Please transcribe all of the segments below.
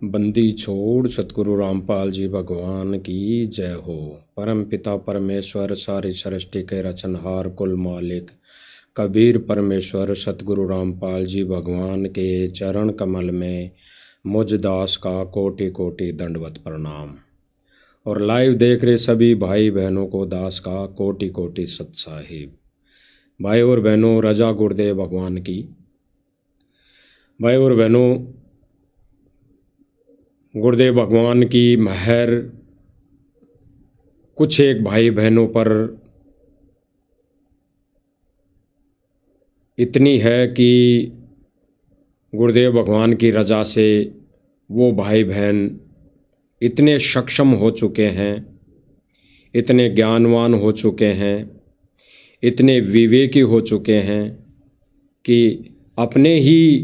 बंदी छोड़ सतगुरु रामपाल जी भगवान की जय हो। परम पिता परमेश्वर सारी सृष्टि के रचनहार कुल मालिक कबीर परमेश्वर सतगुरु रामपाल जी भगवान के चरण कमल में मुझ दास का कोटि कोटि दंडवत प्रणाम। और लाइव देख रहे सभी भाई बहनों को दास का कोटि कोटि सत साहिब। भाई और बहनों, रजा गुरुदेव भगवान की। भाई और बहनों, गुरुदेव भगवान की मेहर कुछ एक भाई बहनों पर इतनी है कि गुरुदेव भगवान की रजा से वो भाई बहन इतने सक्षम हो चुके हैं, इतने ज्ञानवान हो चुके हैं, इतने विवेकी हो चुके हैं कि अपने ही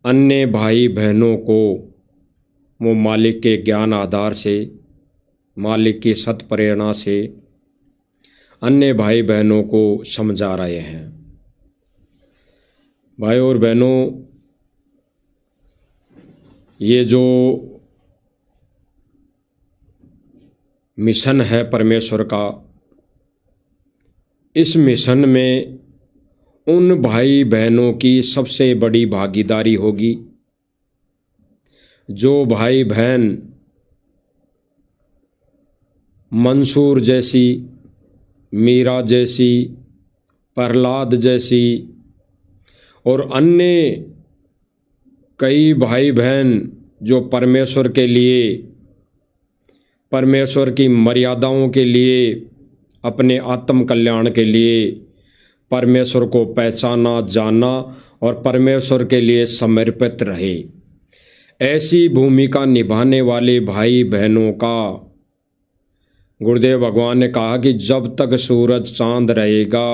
अन्य भाई बहनों को वो मालिक के ज्ञान आधार से, मालिक की सत प्रेरणा से अन्य भाई बहनों को समझा रहे हैं। भाई और बहनों, ये जो मिशन है परमेश्वर का, इस मिशन में उन भाई बहनों की सबसे बड़ी भागीदारी होगी जो भाई बहन मंसूर जैसी, मीरा जैसी, प्रहलाद जैसी और अन्य कई भाई बहन जो परमेश्वर के लिए, परमेश्वर की मर्यादाओं के लिए, अपने आत्म कल्याण के लिए परमेश्वर को पहचाना, जाना और परमेश्वर के लिए समर्पित रहे, ऐसी भूमिका निभाने वाले भाई बहनों का गुरुदेव भगवान ने कहा कि जब तक सूरज चांद रहेगा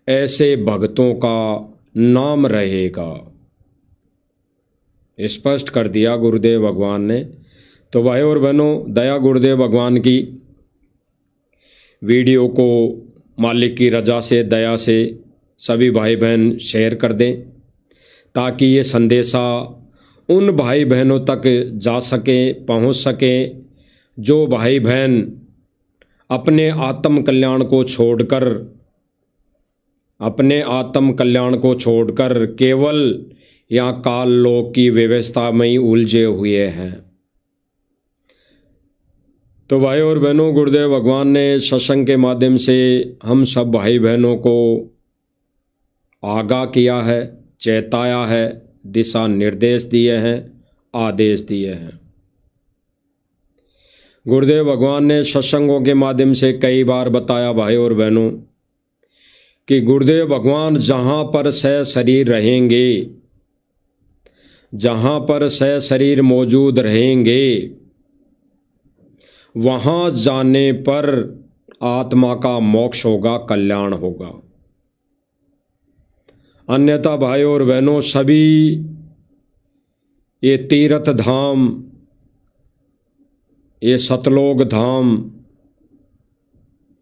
ऐसे भक्तों का नाम रहेगा। स्पष्ट कर दिया गुरुदेव भगवान ने। तो भाई और बहनों, दया गुरुदेव भगवान की वीडियो को मालिक की रजा से, दया से सभी भाई बहन शेयर कर दें ताकि ये संदेशा उन भाई बहनों तक जा सके, पहुंच सके जो भाई बहन अपने आत्म कल्याण को छोड़कर, अपने आत्म कल्याण को छोड़कर केवल यहाँ काल लोक की व्यवस्था में ही उलझे हुए हैं। तो भाई और बहनों, गुरुदेव भगवान ने सत्संग के माध्यम से हम सब भाई बहनों को आगाह किया है, चेताया है, दिशा निर्देश दिए हैं, आदेश दिए हैं। गुरुदेव भगवान ने सत्संगों के माध्यम से कई बार बताया भाई और बहनों कि गुरुदेव भगवान जहाँ पर सह शरीर रहेंगे, जहाँ पर सह शरीर मौजूद रहेंगे, वहाँ जाने पर आत्मा का मोक्ष होगा, कल्याण होगा। अन्यथा भाई और बहनों, सभी ये तीर्थ धाम, ये सतलोक धाम,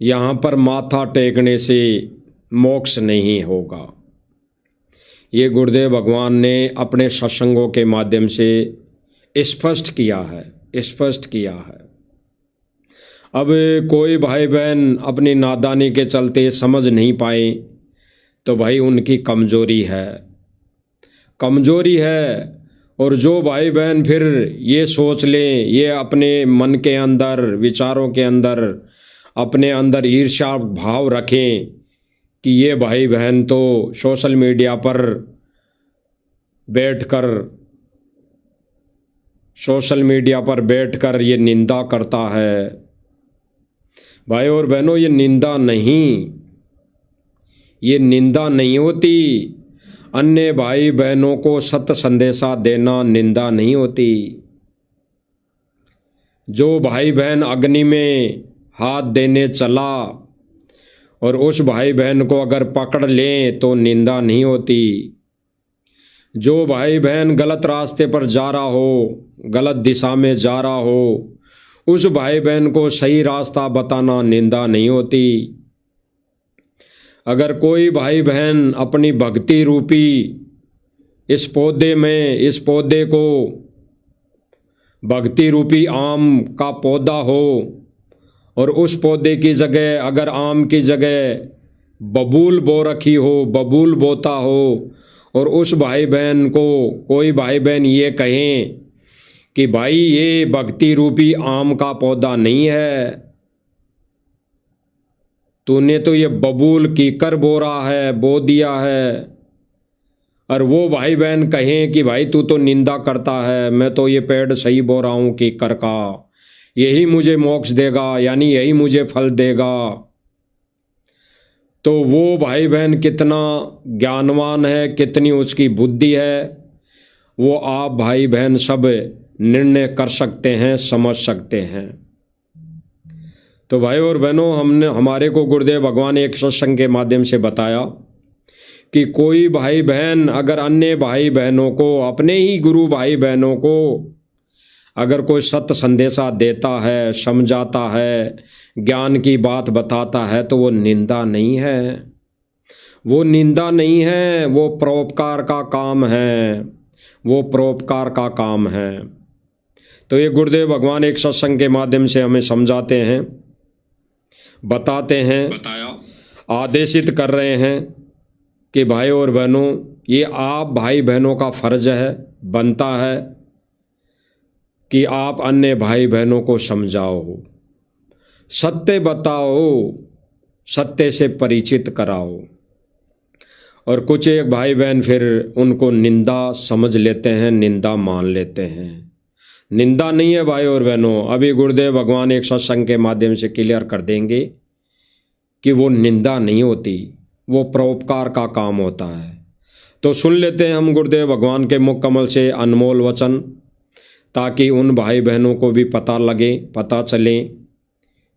यहाँ पर माथा टेकने से मोक्ष नहीं होगा। ये गुरुदेव भगवान ने अपने सत्संगों के माध्यम से स्पष्ट किया है, स्पष्ट किया है। अब कोई भाई बहन अपनी नादानी के चलते समझ नहीं पाए तो भाई उनकी कमजोरी है, कमजोरी है। और जो भाई बहन फिर ये सोच लें, ये अपने मन के अंदर, विचारों के अंदर, अपने अंदर ईर्ष्या भाव रखें कि ये भाई बहन तो सोशल मीडिया पर बैठकर ये निंदा करता है। भाई और बहनों, ये निंदा नहीं होती। अन्य भाई बहनों को सत्य संदेशा देना निंदा नहीं होती। जो भाई बहन अग्नि में हाथ देने चला और उस भाई बहन को अगर पकड़ लें तो निंदा नहीं होती। जो भाई बहन गलत रास्ते पर जा रहा हो, गलत दिशा में जा रहा हो, उस भाई बहन को सही रास्ता बताना निंदा नहीं होती। अगर कोई भाई बहन अपनी भक्ति रूपी इस पौधे को भक्ति रूपी आम का पौधा हो और उस पौधे की जगह अगर आम की जगह बबूल बो रखी हो, बबूल बोता हो, और उस भाई बहन को कोई भाई बहन ये कहें कि भाई ये भक्ति रूपी आम का पौधा नहीं है, तूने तो ये बबूल कीकर बो रहा है, बो दिया है, और वो भाई बहन कहें कि भाई तू तो निंदा करता है, मैं तो ये पेड़ सही बो रहा हूँ कीकर का, यही मुझे मोक्ष देगा, यानी यही मुझे फल देगा, तो वो भाई बहन कितना ज्ञानवान है, कितनी उसकी बुद्धि है, वो आप भाई बहन सब निर्णय कर सकते हैं, समझ सकते हैं। तो भाई और बहनों, हमारे को गुरुदेव भगवान ने एक सत्संग के माध्यम से बताया कि कोई भाई बहन अगर अन्य भाई बहनों को, अपने ही गुरु भाई बहनों को अगर कोई सत्य संदेशा देता है, समझाता है, ज्ञान की बात बताता है, तो वो निंदा नहीं है, वो निंदा नहीं है, वो परोपकार का काम है, वो परोपकार का काम है। तो ये गुरुदेव भगवान एक सत्संग के माध्यम से हमें समझाते हैं, बताते हैं, आदेशित कर रहे हैं कि भाई और बहनों, ये आप भाई बहनों का फर्ज है, बनता है कि आप अन्य भाई बहनों को समझाओ, सत्य बताओ, सत्य से परिचित कराओ। और कुछ एक भाई बहन फिर उनको निंदा समझ लेते हैं, निंदा मान लेते हैं। निंदा नहीं है भाई और बहनों, अभी गुरुदेव भगवान एक सत्संग के माध्यम से क्लियर कर देंगे कि वो निंदा नहीं होती, वो परोपकार का काम होता है। तो सुन लेते हैं हम गुरुदेव भगवान के मुख कमल से अनमोल वचन, ताकि उन भाई बहनों को भी पता लगे, पता चले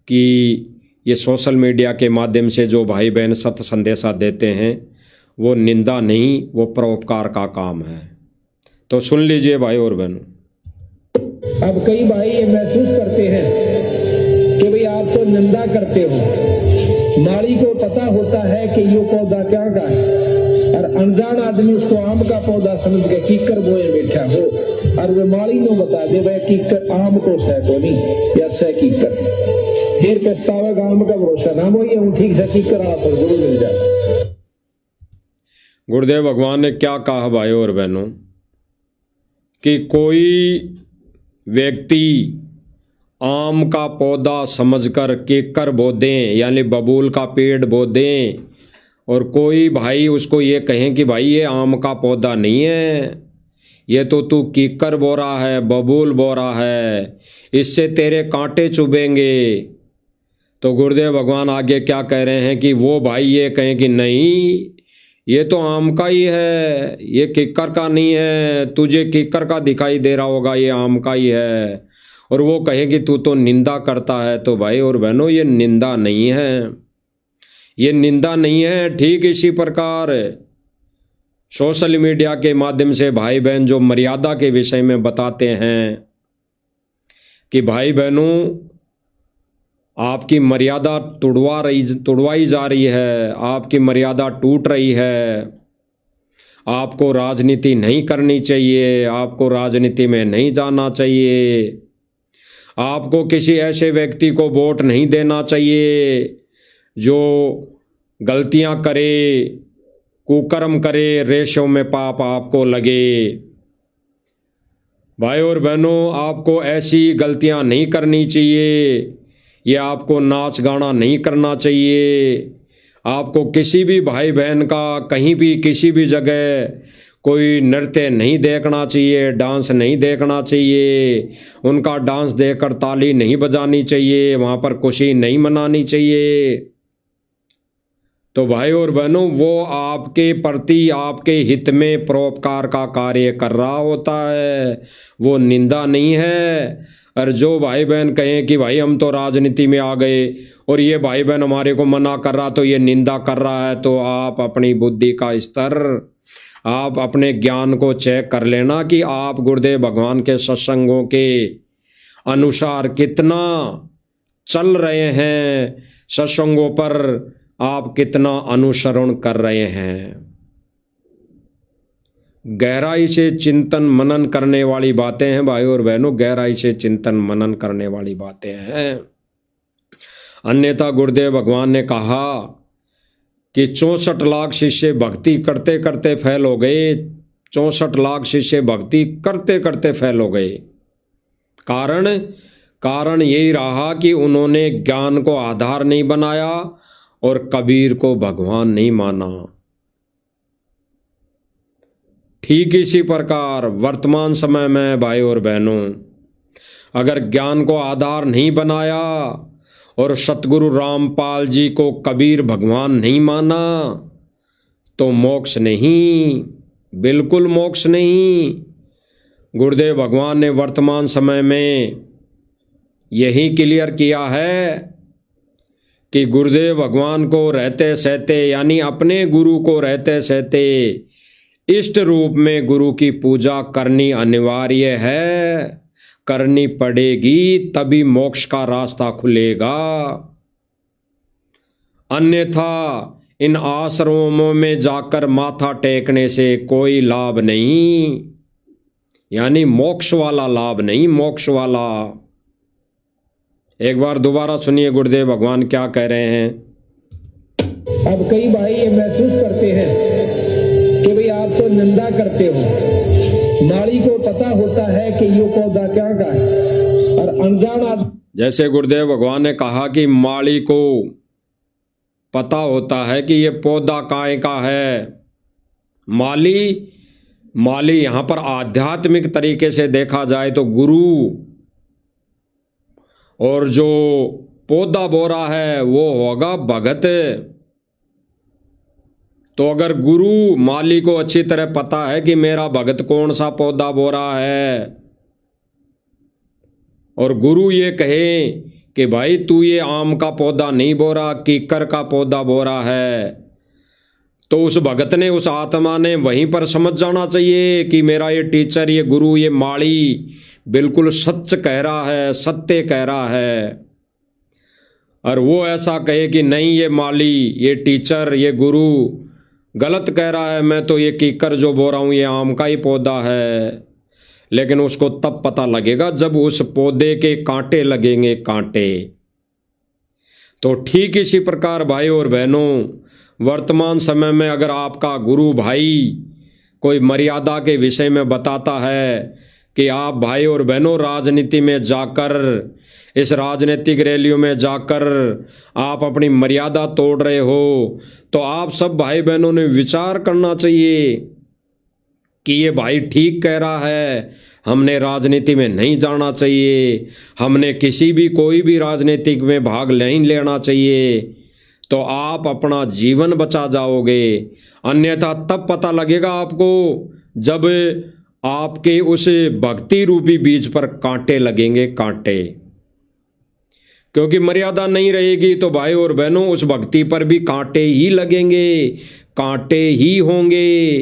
कि ये सोशल मीडिया के माध्यम से जो भाई बहन सत्य संदेशा देते हैं वो निंदा नहीं, वो परोपकार का काम है। तो सुन लीजिए भाई और बहनों। अब कई भाई ये महसूस करते हैं कि भाई आप तो निंदा करते हो, माली को पता होता है कि ये पौधा क्या का है, और अनजान आदमी उसको आम का पौधा समझ के कीकर बोए बैठा हो, और वो माली नो बता दे भाई कीकर आम को सह को नहीं या सह कीकर, फिर पछतावा आम का भरोसा ना वो ये ठीक से कीकर आप जरूर मिल जाए। गुरुदेव भगवान ने क्या कहा भाई और बहनों कि कोई व्यक्ति आम का पौधा समझकर केकर बो दें, यानी बबूल का पेड़ बो दें, और कोई भाई उसको ये कहें कि भाई ये आम का पौधा नहीं है, ये तो तू कीकर बो रहा है, बबूल बो रहा है, इससे तेरे कांटे चुभेंगे। तो गुरुदेव भगवान आगे क्या कह रहे हैं कि वो भाई ये कहें कि नहीं, ये तो आम का ही है, ये कीकर का नहीं है, तुझे कीकर का दिखाई दे रहा होगा, ये आम का ही है, और वो कहे कि तू तो निंदा करता है। तो भाई और बहनों, ये निंदा नहीं है, ये निंदा नहीं है। ठीक इसी प्रकार सोशल मीडिया के माध्यम से भाई बहन जो मर्यादा के विषय में बताते हैं कि भाई बहनों आपकी मर्यादा तुड़वाई जा रही है, आपकी मर्यादा टूट रही है, आपको राजनीति नहीं करनी चाहिए, आपको राजनीति में नहीं जाना चाहिए, आपको किसी ऐसे व्यक्ति को वोट नहीं देना चाहिए जो गलतियां करे, कुकर्म करे, रेशों में पाप आपको लगे। भाई और बहनों, आपको ऐसी गलतियां नहीं करनी चाहिए, ये आपको नाच गाना नहीं करना चाहिए, आपको किसी भी भाई बहन का कहीं भी किसी भी जगह कोई नृत्य नहीं देखना चाहिए, डांस नहीं देखना चाहिए, उनका डांस देखकर ताली नहीं बजानी चाहिए, वहाँ पर खुशी नहीं मनानी चाहिए। तो भाई और बहनों, वो आपके प्रति आपके हित में परोपकार का कार्य कर रहा होता है, वो निंदा नहीं है। और जो भाई बहन कहें कि भाई हम तो राजनीति में आ गए और ये भाई बहन हमारे को मना कर रहा तो ये निंदा कर रहा है, तो आप अपनी बुद्धि का स्तर, आप अपने ज्ञान को चेक कर लेना कि आप गुरुदेव भगवान के सत्संगों के अनुसार कितना चल रहे हैं, सत्संगों पर आप कितना अनुसरण कर रहे हैं। गहराई से चिंतन मनन करने वाली बातें हैं भाई और बहनों, गहराई से चिंतन मनन करने वाली बातें हैं। अन्यथा गुरुदेव भगवान ने कहा कि 64 लाख शिष्य भक्ति करते करते फेल हो गए। 64 लाख शिष्य भक्ति करते करते फेल हो गए। कारण यही रहा कि उन्होंने ज्ञान को आधार नहीं बनाया और कबीर को भगवान नहीं माना। ठीक इसी प्रकार वर्तमान समय में भाई और बहनों, अगर ज्ञान को आधार नहीं बनाया और सतगुरु रामपाल जी को कबीर भगवान नहीं माना तो मोक्ष नहीं, बिल्कुल मोक्ष नहीं। गुरुदेव भगवान ने वर्तमान समय में यही क्लियर किया है कि गुरुदेव भगवान को रहते सहते, यानी अपने गुरु को रहते सहते इष्ट रूप में गुरु की पूजा करनी अनिवार्य है, करनी पड़ेगी, तभी मोक्ष का रास्ता खुलेगा। अन्यथा इन आश्रमों में जाकर माथा टेकने से कोई लाभ नहीं, यानी मोक्ष वाला लाभ नहीं, मोक्ष वाला। एक बार दोबारा सुनिए गुरुदेव भगवान क्या कह रहे हैं। अब कई भाई ये महसूस करते हैं कि भाई आप तो निंदा करते हो, माली को पता होता है कि ये पौधा क्या का है, और अनजान आदमी, जैसे गुरुदेव भगवान ने कहा कि माली को पता होता है कि ये पौधा काय का है। माली यहां पर आध्यात्मिक तरीके से देखा जाए तो गुरु, और जो पौधा बो रहा है वो होगा भगत। तो अगर गुरु माली को अच्छी तरह पता है कि मेरा भगत कौन सा पौधा बो रहा है, और गुरु ये कहे कि भाई तू ये आम का पौधा नहीं बो रहा, कीकर का पौधा बो रहा है, तो उस भगत ने, उस आत्मा ने वहीं पर समझ जाना चाहिए कि मेरा ये टीचर, ये गुरु, ये माली बिल्कुल सच कह रहा है, सत्य कह रहा है। और वो ऐसा कहे कि नहीं ये माली, ये टीचर, ये गुरु गलत कह रहा है, मैं तो ये कीकर जो बो रहा हूँ ये आम का ही पौधा है। लेकिन उसको तब पता लगेगा जब उस पौधे के कांटे लगेंगे, कांटे। तो ठीक इसी प्रकार भाई और बहनों, वर्तमान समय में अगर आपका गुरु भाई कोई मर्यादा के विषय में बताता है कि आप भाई और बहनों राजनीति में जाकर, इस राजनीतिक रैलियों में जाकर आप अपनी मर्यादा तोड़ रहे हो, तो आप सब भाई बहनों ने विचार करना चाहिए कि ये भाई ठीक कह रहा है, हमने राजनीति में नहीं जाना चाहिए, हमने कोई भी राजनीतिक में भाग नहीं लेना चाहिए, तो आप अपना जीवन बचा जाओगे। अन्यथा तब पता लगेगा आपको जब आपके उस भक्ति रूपी बीज पर कांटे लगेंगे, कांटे। क्योंकि मर्यादा नहीं रहेगी तो भाई और बहनों उस भक्ति पर भी कांटे ही लगेंगे, कांटे ही होंगे।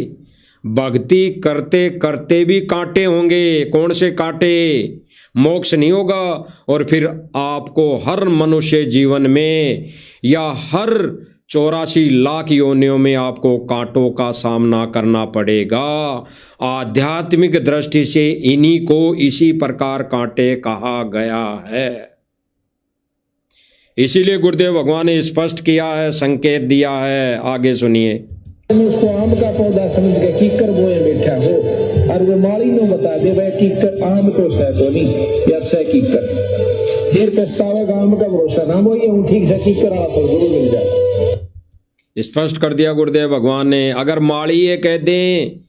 भक्ति करते करते भी कांटे होंगे। कौन से कांटे? मोक्ष नहीं होगा, और फिर आपको हर मनुष्य जीवन में या हर 84 लाख योनियों में आपको कांटों का सामना करना पड़ेगा। आध्यात्मिक दृष्टि से इन्हीं को इसी प्रकार कांटे कहा गया है। इसीलिए गुरुदेव भगवान ने स्पष्ट किया है, संकेत दिया है। आगे सुनिए। उसको आम का पौधा समझ के कीकर बोए बैठा हो, और वो माली ने बता दे भाई कीकर आम तो सह तो नहीं या सह कीकर, फिर पछतावेगा, आम का भरोसा ना वो ये ठीक से कीकर आप गुरु मिल जाए। स्पष्ट कर दिया गुरुदेव भगवान ने। अगर माली ये कह दें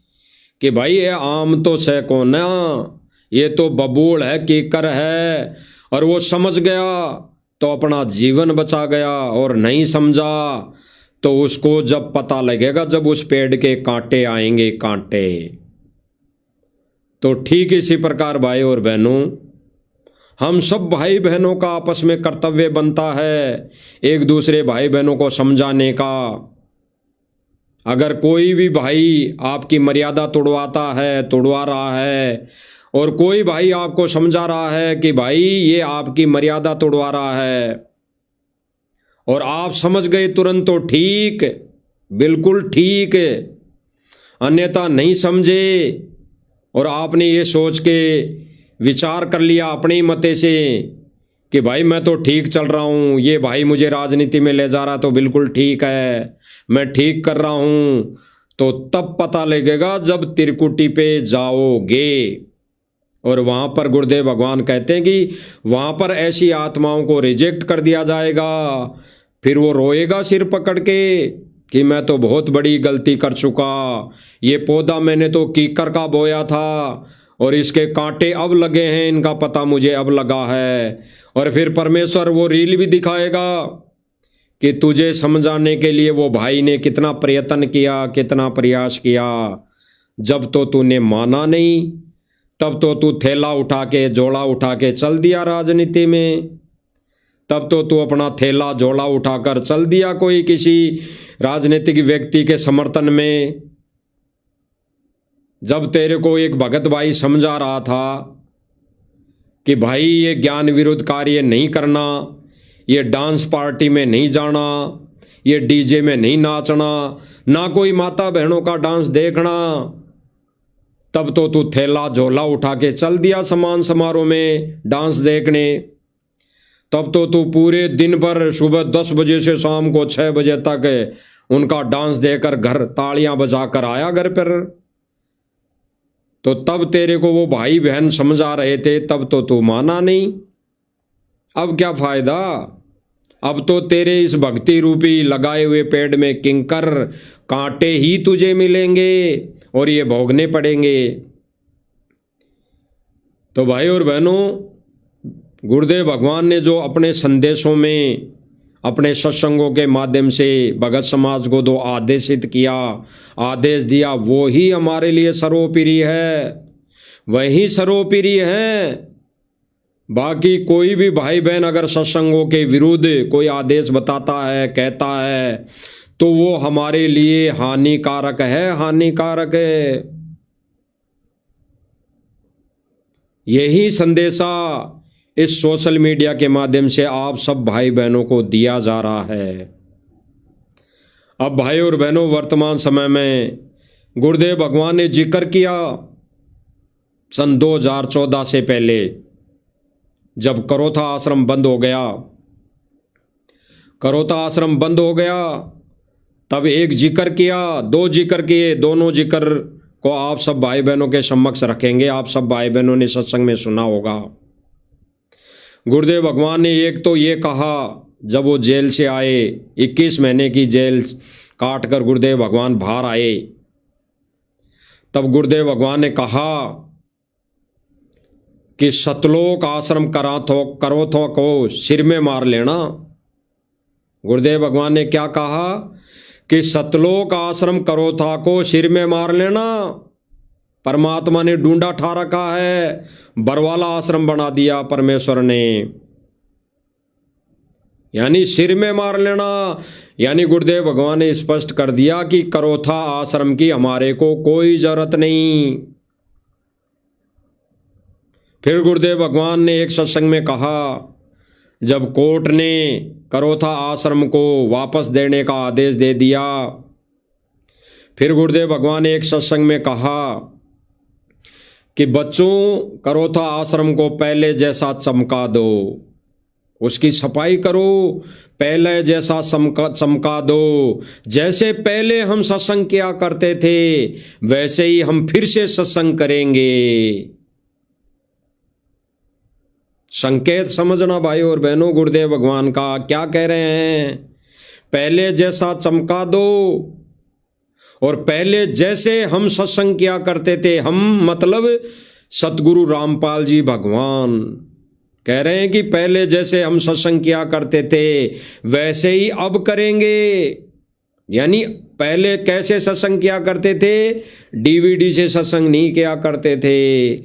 कि भाई ये आम तो सह को ना, ये तो बबूल है, कीकर है, और वो समझ गया तो अपना जीवन बचा गया, और नहीं समझा तो उसको जब पता लगेगा, जब उस पेड़ के कांटे आएंगे, कांटे। तो ठीक इसी प्रकार भाई और बहनों, हम सब भाई बहनों का आपस में कर्तव्य बनता है एक दूसरे भाई बहनों को समझाने का। अगर कोई भी भाई आपकी मर्यादा तोड़वाता है, तोड़वा रहा है, और कोई भाई आपको समझा रहा है कि भाई ये आपकी मर्यादा तोड़वा रहा है, और आप समझ गए तुरंत, तो ठीक, बिल्कुल ठीक। अन्यथा नहीं समझे और आपने ये सोच के विचार कर लिया अपने ही मते से कि भाई मैं तो ठीक चल रहा हूँ, ये भाई मुझे राजनीति में ले जा रहा तो बिल्कुल ठीक है, मैं ठीक कर रहा हूँ, तो तब पता लगेगा जब त्रिकुटी पे जाओगे। और वहाँ पर गुरुदेव भगवान कहते हैं कि वहाँ पर ऐसी आत्माओं को रिजेक्ट कर दिया जाएगा। फिर वो रोएगा सिर पकड़ के कि मैं तो बहुत बड़ी गलती कर चुका, ये पौधा मैंने तो कीकर का बोया था और इसके कांटे अब लगे हैं, इनका पता मुझे अब लगा है। और फिर परमेश्वर वो रील भी दिखाएगा कि तुझे समझाने के लिए वो भाई ने कितना प्रयत्न किया, कितना प्रयास किया। जब तो तूने माना नहीं, तब तो तू थैला उठा के झोला उठा के चल दिया राजनीति में, तब तो तू अपना थैला झोला उठाकर चल दिया कोई किसी राजनीतिक व्यक्ति के समर्थन में। जब तेरे को एक भगत भाई समझा रहा था कि भाई ये ज्ञान विरुद्ध कार्य नहीं करना, ये डांस पार्टी में नहीं जाना, ये डीजे में नहीं नाचना, ना कोई माता बहनों का डांस देखना, तब तो तू थैला झोला उठा के चल दिया समान समारोह में डांस देखने। तब तो तू पूरे दिन भर सुबह 10 बजे से शाम को 6 बजे तक उनका डांस देखकर घर तालियां बजाकर आया घर पर। तो तब तेरे को वो भाई बहन समझा रहे थे, तब तो तू माना नहीं। अब क्या फायदा? अब तो तेरे इस भक्ति रूपी लगाए हुए पेड़ में किंकर कांटे ही तुझे मिलेंगे और ये भोगने पड़ेंगे। तो भाई और बहनों, गुरुदेव भगवान ने जो अपने संदेशों में, अपने सत्संगों के माध्यम से भगत समाज को जो आदेशित किया, आदेश दिया, वो ही हमारे लिए सर्वोपरि है, वही सर्वोपरि है। बाकी कोई भी भाई बहन अगर सत्संगों के विरुद्ध कोई आदेश बताता है, कहता है, तो वो हमारे लिए हानिकारक है, हानिकारक है। यही संदेशा इस सोशल मीडिया के माध्यम से आप सब भाई बहनों को दिया जा रहा है। अब भाई और बहनों, वर्तमान समय में गुरुदेव भगवान ने जिक्र किया सन 2014 से पहले जब करोथा आश्रम बंद हो गया, करोथा आश्रम बंद हो गया, तब एक जिक्र किया, 2 जिक्र किए, दोनों जिक्र को आप सब भाई बहनों के समक्ष रखेंगे। आप सब भाई बहनों ने सत्संग में सुना होगा। गुरुदेव भगवान ने एक तो ये कहा, जब वो जेल से आए, 21 महीने की जेल काट कर गुरुदेव भगवान बाहर आए, तब गुरुदेव भगवान ने कहा कि सतलोक आश्रम करोथों को सिर में मार लेना। गुरुदेव भगवान ने क्या कहा कि सतलोक आश्रम करोथा को सिर में मार लेना। परमात्मा ने ढूंढा ठा रखा है, बरवाला आश्रम बना दिया परमेश्वर ने, यानी सिर में मार लेना। यानी गुरुदेव भगवान ने स्पष्ट कर दिया कि करोथा आश्रम की हमारे को कोई जरूरत नहीं। फिर गुरुदेव भगवान ने एक सत्संग में कहा, जब कोर्ट ने करोथा आश्रम को वापस देने का आदेश दे दिया, फिर गुरुदेव भगवान ने एक सत्संग में कहा कि बच्चों, करोथा आश्रम को पहले जैसा चमका दो, उसकी सफाई करो, पहले जैसा चमका दो। जैसे पहले हम सत्संग किया करते थे वैसे ही हम फिर से सत्संग करेंगे। संकेत समझना भाई और बहनों, गुरुदेव भगवान का क्या कह रहे हैं, पहले जैसा चमका दो। और पहले जैसे हम सत्संग किया करते थे, हम मतलब सतगुरु रामपाल जी भगवान कह रहे हैं कि पहले जैसे हम सत्संग किया करते थे वैसे ही अब करेंगे। यानी पहले कैसे सत्संग किया करते थे, डीवीडी से सत्संग नहीं किया करते थे,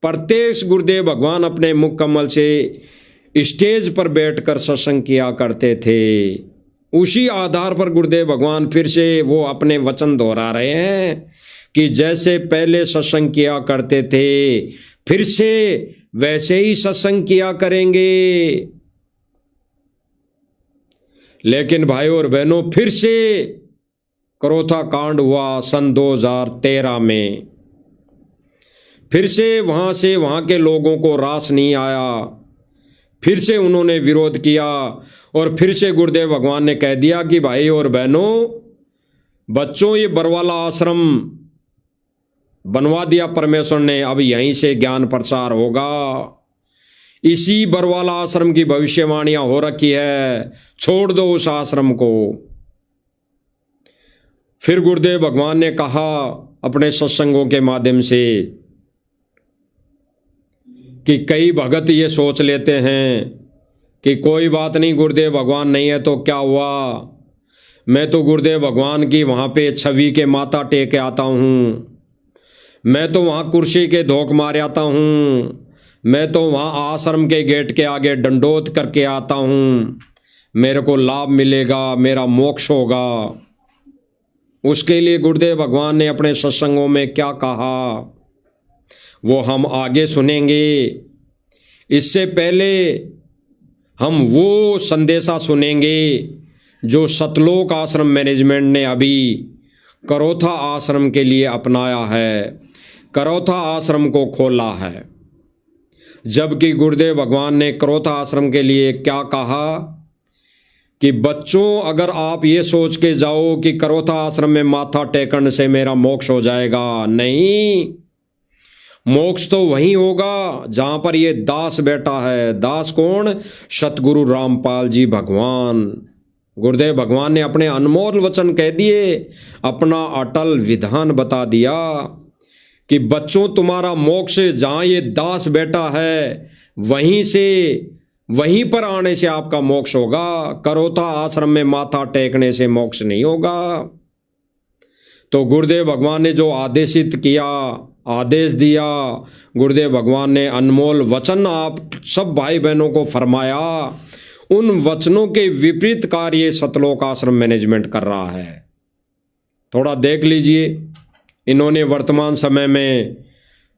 प्रत्यक्ष गुरुदेव भगवान अपने मुख कमल से स्टेज पर बैठकर सत्संग किया करते थे। उसी आधार पर गुरुदेव भगवान फिर से वो अपने वचन दोहरा रहे हैं कि जैसे पहले सत्संग किया करते थे फिर से वैसे ही सत्संग किया करेंगे। लेकिन भाई और बहनों, फिर से करोथा कांड हुआ सन 2013 में। फिर से वहाँ के लोगों को रास नहीं आया, फिर से उन्होंने विरोध किया और फिर से गुरुदेव भगवान ने कह दिया कि भाई और बहनों, बच्चों, ये बरवाला आश्रम बनवा दिया परमेश्वर ने, अब यहीं से ज्ञान प्रचार होगा। इसी बरवाला आश्रम की भविष्यवाणियां हो रखी है, छोड़ दो उस आश्रम को। फिर गुरुदेव भगवान ने कहा अपने सत्संगों के माध्यम से कि कई भगत ये सोच लेते हैं कि कोई बात नहीं, गुरुदेव भगवान नहीं है तो क्या हुआ, मैं तो गुरुदेव भगवान की वहाँ पे छवि के माथा टेक आता हूँ, मैं तो वहाँ कुर्सी के धोख मार आता हूँ, मैं तो वहाँ आश्रम के गेट के आगे दंडोत करके आता हूँ, मेरे को लाभ मिलेगा, मेरा मोक्ष होगा। उसके लिए गुरुदेव भगवान ने अपने सत्संगों में क्या कहा वो हम आगे सुनेंगे। इससे पहले हम वो संदेशा सुनेंगे जो सतलोक आश्रम मैनेजमेंट ने अभी करोथा आश्रम के लिए अपनाया है, करोथा आश्रम को खोला है। जबकि गुरुदेव भगवान ने करोथा आश्रम के लिए क्या कहा कि बच्चों, अगर आप ये सोच के जाओ कि करोथा आश्रम में माथा टेकने से मेरा मोक्ष हो जाएगा, नहीं, मोक्ष तो वहीं होगा जहां पर ये दास बैठा है। दास कौन? सतगुरु रामपाल जी भगवान। गुरुदेव भगवान ने अपने अनमोल वचन कह दिए, अपना अटल विधान बता दिया कि बच्चों, तुम्हारा मोक्ष जहां ये दास बैठा है वहीं पर आने से आपका मोक्ष होगा। करोथा आश्रम में माथा टेकने से मोक्ष नहीं होगा। तो गुरुदेव भगवान ने जो आदेशित किया, आदेश दिया, गुरुदेव भगवान ने अनमोल वचन आप सब भाई बहनों को फरमाया, उन वचनों के विपरीत कार्य सतलोक आश्रम मैनेजमेंट कर रहा है। थोड़ा देख लीजिए, इन्होंने वर्तमान समय में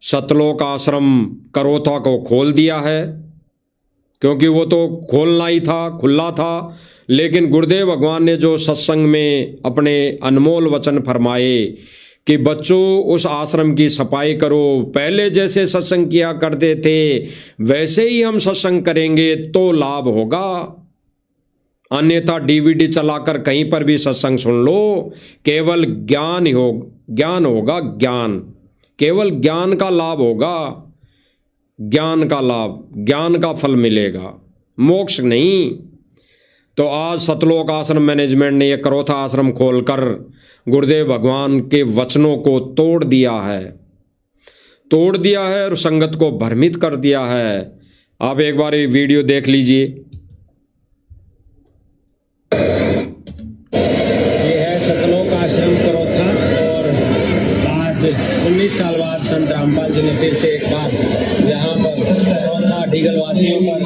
सतलोक आश्रम करोथा को खोल दिया है, क्योंकि वो तो खोलना ही था, खुला था। लेकिन गुरुदेव भगवान ने जो सत्संग में अपने अनमोल वचन फरमाए कि बच्चों, उस आश्रम की सफाई करो, पहले जैसे सत्संग किया करते थे वैसे ही हम सत्संग करेंगे तो लाभ होगा, अन्यथा डीवीडी चलाकर कहीं पर भी सत्संग सुन लो, केवल ज्ञान होगा, ज्ञान, केवल ज्ञान का लाभ होगा, ज्ञान का लाभ, ज्ञान का फल मिलेगा, मोक्ष नहीं। तो आज सतलोक आश्रम मैनेजमेंट ने यह करोथा आश्रम खोलकर गुरुदेव भगवान के वचनों को तोड़ दिया है और संगत को भ्रमित कर दिया है। आप एक बार ये वीडियो देख लीजिए। ये है सतलोक आश्रम करोथा, और आज 19 साल बाद संत रामपाल जी ने फिर से एक बार यहाँ पर करोथा ढीगल वासियों पर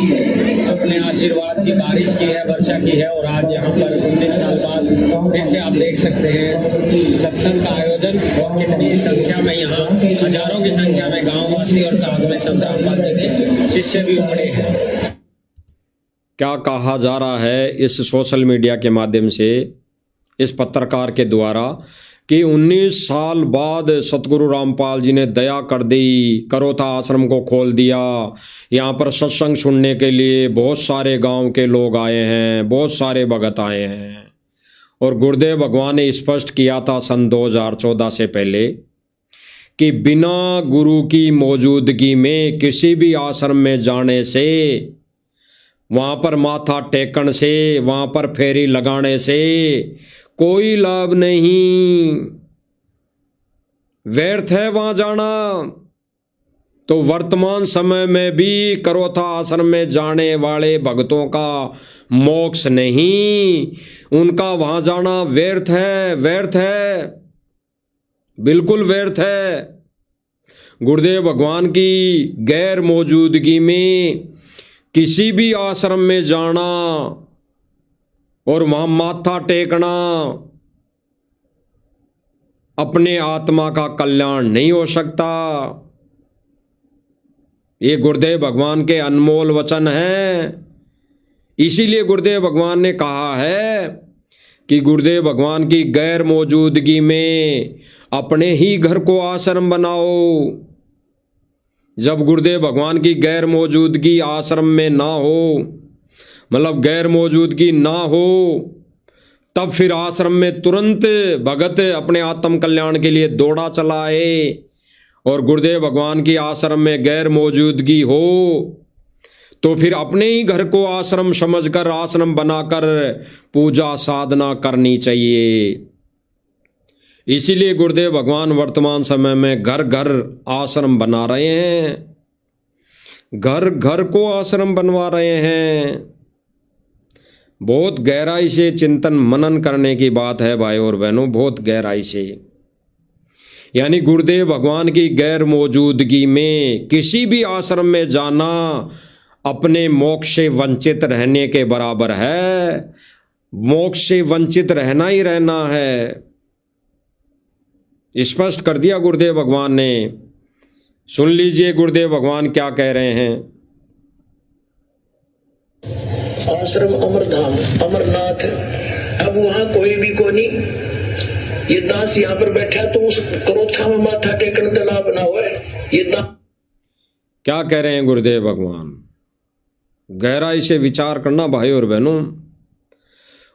अपने आशीर्वाद की बारिश की है, वर्षा की है। और आज यहाँ पर 19 साल बाद फिर से आप देख सकते हैं सत्संग का आयोजन, और कितनी संख्या में यहाँ, हजारों की संख्या में गांववासी और साथ में संत रामपाल जी के शिष्य भी उमड़े हैं। क्या कहा जा रहा है इस सोशल मीडिया के माध्यम से, इस पत्रकार के द्वारा, कि 19 साल बाद सतगुरु रामपाल जी ने दया कर दी, करोथा आश्रम को खोल दिया। यहाँ पर सत्संग सुनने के लिए बहुत सारे गांव के लोग आए हैं, बहुत सारे भगत आए हैं। और गुरुदेव भगवान ने स्पष्ट किया था सन 2014 से पहले कि बिना गुरु की मौजूदगी में किसी भी आश्रम में जाने से, वहाँ पर माथा टेकन से, वहाँ पर फेरी लगाने से कोई लाभ नहीं, व्यर्थ है वहाँ जाना। तो वर्तमान समय में भी करोथा आश्रम में जाने वाले भक्तों का मोक्ष नहीं, उनका वहाँ जाना व्यर्थ है, व्यर्थ है, बिल्कुल व्यर्थ है। गुरुदेव भगवान की गैर मौजूदगी में किसी भी आश्रम में जाना और वहां माथा टेकना अपने आत्मा का कल्याण नहीं हो सकता। ये गुरुदेव भगवान के अनमोल वचन हैं। इसीलिए गुरुदेव भगवान ने कहा है कि गुरुदेव भगवान की गैर मौजूदगी में अपने ही घर को आश्रम बनाओ। जब गुरुदेव भगवान की गैर मौजूदगी आश्रम में ना हो, मतलब गैर मौजूदगी ना हो, तब फिर आश्रम में तुरंत भगत अपने आत्म कल्याण के लिए दौड़ा चला आए। और गुरुदेव भगवान की आश्रम में गैर मौजूदगी हो तो फिर अपने ही घर को आश्रम समझकर आश्रम बनाकर पूजा साधना करनी चाहिए। इसीलिए गुरुदेव भगवान वर्तमान समय में घर घर आश्रम बना रहे हैं, घर घर को आश्रम बनवा रहे हैं। बहुत गहराई से चिंतन मनन करने की बात है भाई और बहनों, बहुत गहराई से। यानी गुरुदेव भगवान की गैर मौजूदगी में किसी भी आश्रम में जाना अपने मोक्ष से वंचित रहने के बराबर है। मोक्ष से वंचित रहना ही रहना है, स्पष्ट कर दिया गुरुदेव भगवान ने। सुन लीजिए गुरुदेव भगवान क्या कह रहे हैं। आश्रम अमरधाम अमरनाथ, अब वहां कोई भी को नहीं। ये दास यहाँ पर बैठा तो उस क्रोथा में माथा टेकने तला बना हुआ है। ये दास क्या कह रहे हैं गुरुदेव भगवान, गहराई से विचार करना भाई और बहनों।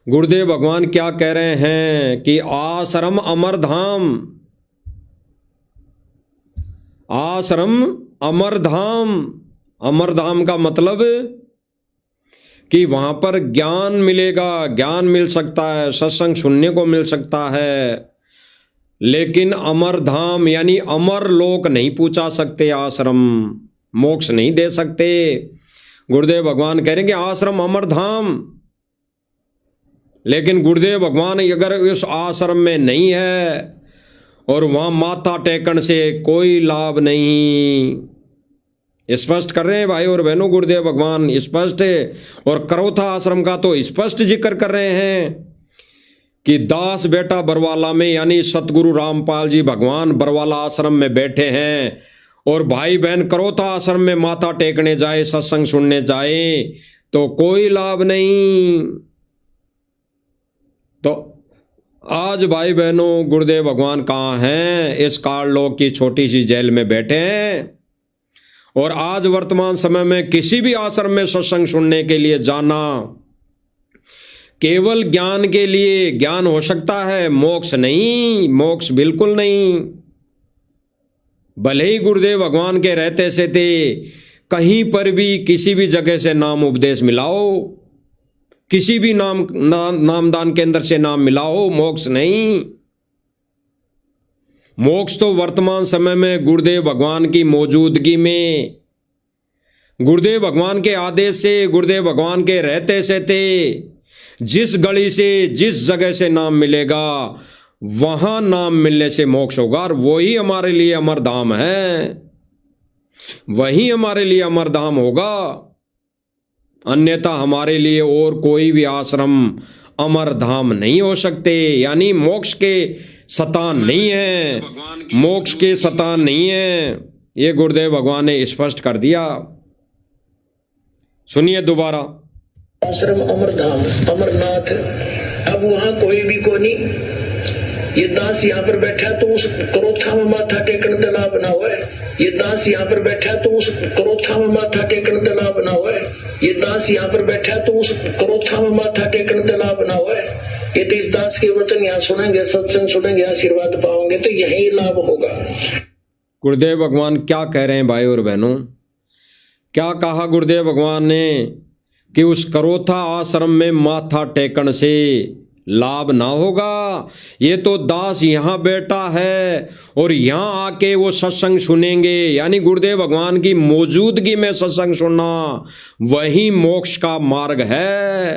गुरुदेव भगवान क्या कह रहे हैं कि आश्रम अमरधाम, आश्रम अमरधाम। अमरधाम का मतलब कि वहां पर ज्ञान मिलेगा, ज्ञान मिल सकता है, सत्संग सुनने को मिल सकता है, लेकिन अमरधाम यानी अमर लोक नहीं पूछा सकते। आश्रम मोक्ष नहीं दे सकते। गुरुदेव भगवान कह रहे हैं कि आश्रम अमरधाम, लेकिन गुरुदेव भगवान अगर उस आश्रम में नहीं है और वहां माथा टेकन से कोई लाभ नहीं। स्पष्ट कर रहे हैं भाई और बहनों, गुरुदेव भगवान स्पष्ट है। और करोथा आश्रम का तो स्पष्ट जिक्र कर रहे हैं कि दास बेटा बरवाला में, यानी सतगुरु रामपाल जी भगवान बरवाला आश्रम में बैठे हैं और भाई बहन करोथा आश्रम में माथा टेकने जाए, सत्संग सुनने जाए तो कोई लाभ नहीं। तो आज भाई बहनों गुरुदेव भगवान कहाँ हैं? इस काललोक की छोटी सी जेल में बैठे हैं। और आज वर्तमान समय में किसी भी आश्रम में सत्संग सुनने के लिए जाना केवल ज्ञान के लिए, ज्ञान हो सकता है, मोक्ष नहीं, मोक्ष बिल्कुल नहीं। भले ही गुरुदेव भगवान के रहते से थे कहीं पर भी किसी भी जगह से नाम उपदेश मिलाओ, किसी भी नामदान केंद्र से नाम मिलाओ, मोक्ष नहीं। मोक्ष तो वर्तमान समय में गुरुदेव भगवान की मौजूदगी में, गुरुदेव भगवान के आदेश से, गुरुदेव भगवान के रहते से थे। जिस गली से, जिस जगह से नाम मिलेगा वहां नाम मिलने से मोक्ष होगा। और वही हमारे लिए अमरधाम है, वही हमारे लिए अमरधाम होगा। अन्यथा हमारे लिए और कोई भी आश्रम अमरधाम नहीं हो सकते। यानी मोक्ष के सतान नहीं है, मोक्ष के सतान नहीं है। ये गुरुदेव भगवान ने स्पष्ट कर दिया। सुनिए दोबारा। आश्रम अमरधाम अमरनाथ, अब वहां कोई भी को नहीं। ये दास यहाँ पर बैठा तो उस क्रोथा में माथा टेकने तला बना हुआ है। ये दास यहाँ पर बैठा तो उस क्रोथा में माथा टेकने तला बना हुआ है। ये दास यहाँ पर बैठा तो उस क्रोथा में माथा टेकने तला बना हुआ है। ये तो इस दास के वचन यहाँ सुनेंगे, सत्संग सुनेंगे, आशीर्वाद पाओगे तो यही लाभ होगा। गुरुदेव भगवान क्या कह रहे हैं भाई और बहनों? क्या कहा गुरुदेव भगवान ने कि उस करोथा आश्रम में माथा टेकन से लाभ ना होगा। ये तो दास यहाँ बैठा है और यहाँ आके वो सत्संग सुनेंगे, यानी गुरुदेव भगवान की मौजूदगी में सत्संग सुनना वही मोक्ष का मार्ग है।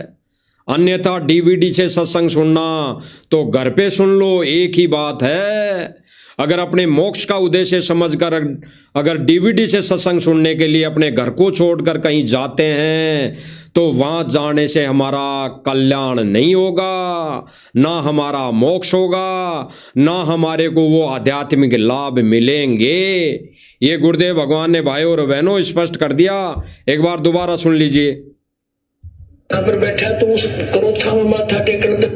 अन्यथा डीवीडी से सत्संग सुनना तो घर पे सुन लो, एक ही बात है। अगर अपने मोक्ष का उद्देश्य समझकर अगर डीवीडी से सत्संग सुनने के लिए अपने घर को छोड़कर कहीं जाते हैं तो वहां जाने से हमारा कल्याण नहीं होगा, ना हमारा मोक्ष होगा, ना हमारे को वो आध्यात्मिक लाभ मिलेंगे। ये गुरुदेव भगवान ने भाई और बहनों स्पष्ट कर दिया। एक बार दोबारा सुन लीजिए। यहाँ पर बैठा तो उस क्रोथा में माथा टेकने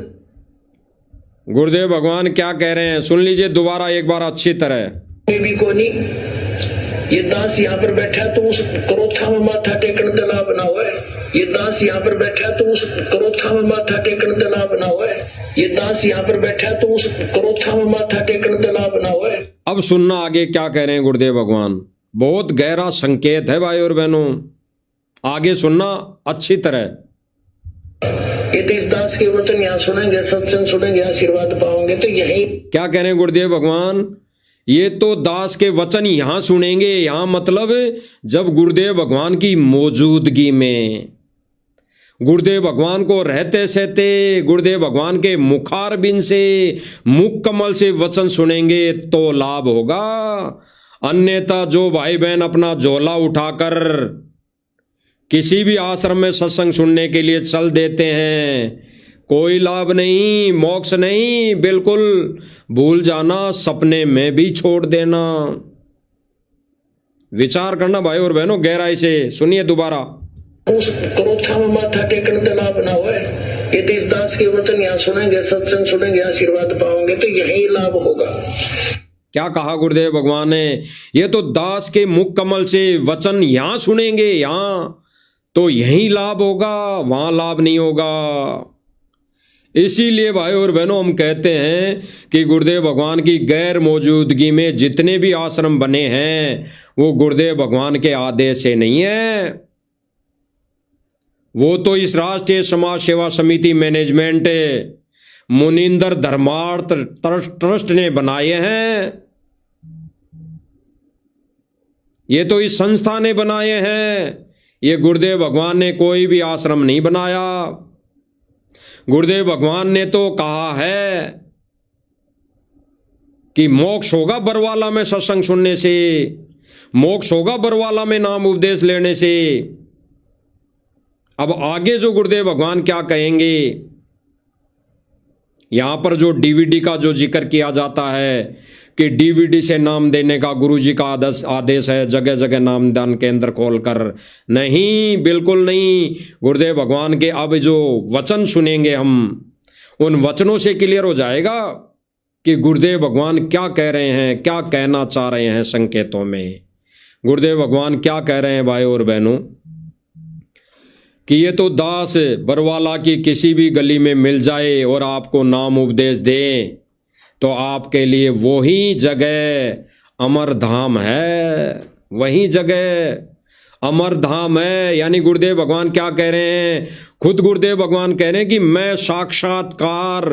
गुरुदेव भगवान क्या कह रहे हैं सुन लीजिए दोबारा एक बार अच्छी तरह। भी को नहीं, ये दास यहाँ पर बैठा तो उस क्रोथा में माथा टेकन दला बना हुआ है। ये दास यहाँ पर बैठा तो उस क्रोथा में माथा टेकन दला बना हुआ है। ये दास यहाँ पर बैठा तो उस क्रोथा में माथा टेकन दला बना हुआ है। अब सुनना आगे क्या कह रहे हैं गुरुदेव भगवान, बहुत गहरा संकेत है भाई और बहनों, आगे सुनना अच्छी तरह। ये तो इस दास के वचन यहाँ सुनेंगे, सत्संग सुनेंगे, आशीर्वाद पाओगे। तो यही क्या कह रहे हैं गुरुदेव भगवान, ये तो दास के वचन यहां सुनेंगे, यहां मतलब जब गुरुदेव भगवान की मौजूदगी में, गुरुदेव भगवान को रहते सहते, गुरुदेव भगवान के मुखारबिंद से, मुख कमल से वचन सुनेंगे तो लाभ होगा। अन्यथा जो भाई बहन अपना झोला उठाकर किसी भी आश्रम में सत्संग सुनने के लिए चल देते हैं, कोई लाभ नहीं, मोक्ष नहीं, बिल्कुल भूल जाना, सपने में भी छोड़ देना। विचार करना भाई और बहनों, गहराई से सुनिए दोबारा। उस क्रोथा में माथा टेकन दला बना हुआ है। ये इस दास के वचन यहाँ सुनेंगे, सत्संग सुनेंगे, आशीर्वाद पाओगे। तो यही लाभ होगा। क्या कहा गुरुदेव भगवान ने, ये तो दास के मुख कमल से वचन यहां सुनेंगे, यहां तो यही लाभ होगा, वहां लाभ नहीं होगा। इसीलिए भाई और बहनों हम कहते हैं कि गुरुदेव भगवान की गैर मौजूदगी में जितने भी आश्रम बने हैं वो गुरुदेव भगवान के आदेश से नहीं है, वो तो इस राष्ट्रीय समाज सेवा समिति मैनेजमेंट मुनिंदर धर्मार्थ ट्रस्ट ने बनाए हैं, ये तो इस संस्था ने बनाए हैं। ये गुरुदेव भगवान ने कोई भी आश्रम नहीं बनाया। गुरुदेव भगवान ने तो कहा है कि मोक्ष होगा बरवाला में सत्संग सुनने से, मोक्ष होगा बरवाला में नाम उपदेश लेने से। अब आगे जो गुरुदेव भगवान क्या कहेंगे, यहां पर जो डीवीडी का जो जिक्र किया जाता है कि डीवीडी से नाम देने का गुरुजी का आदेश है, जगह जगह नामदान केंद्र खोलकर, नहीं, बिल्कुल नहीं। गुरुदेव भगवान के अब जो वचन सुनेंगे हम, उन वचनों से क्लियर हो जाएगा कि गुरुदेव भगवान क्या कह रहे हैं, क्या कहना चाह रहे हैं। संकेतों में गुरुदेव भगवान क्या कह रहे हैं भाई और बहनों, कि ये तो दास बरवाला की किसी भी गली में मिल जाए और आपको नाम उपदेश दे तो आपके लिए वही जगह अमर धाम है, वही जगह अमर धाम है। यानी गुरुदेव भगवान क्या कह रहे हैं, खुद गुरुदेव भगवान कह रहे हैं कि मैं साक्षात्कार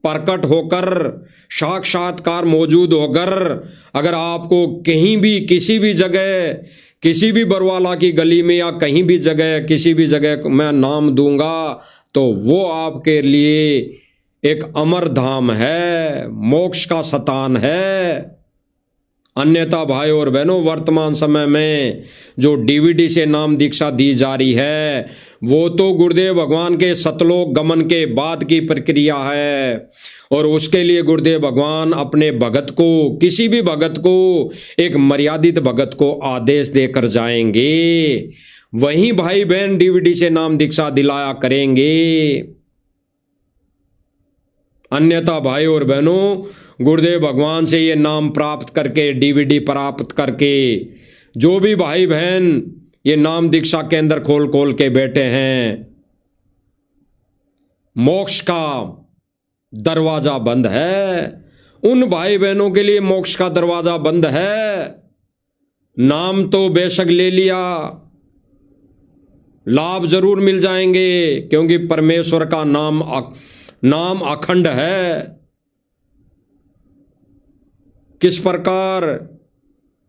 प्रकट होकर, साक्षात्कार मौजूद होकर अगर आपको कहीं भी किसी भी जगह, किसी भी बरवाला की गली में या कहीं भी जगह, किसी भी जगह मैं नाम दूंगा तो वो आपके लिए एक अमर धाम है, मोक्ष का स्थान है। अन्यथा भाई और बहनों, वर्तमान समय में जो डीवीडी से नाम दीक्षा दी जा रही है वो तो गुरुदेव भगवान के सतलोक गमन के बाद की प्रक्रिया है, और उसके लिए गुरुदेव भगवान अपने भगत को, किसी भी भगत को, एक मर्यादित भगत को आदेश देकर जाएंगे, वहीं भाई बहन डीवीडी से नाम दीक्षा दिलाया करेंगे। अन्यथा भाई और बहनों, गुरुदेव भगवान से ये नाम प्राप्त करके, डीवीडी प्राप्त करके, जो भी भाई बहन ये नाम दीक्षा केंद्र खोल खोल के बैठे हैं, मोक्ष का दरवाजा बंद है। उन भाई बहनों के लिए मोक्ष का दरवाजा बंद है। नाम तो बेशक ले लिया, लाभ जरूर मिल जाएंगे, क्योंकि परमेश्वर का नाम अखंड है। किस प्रकार,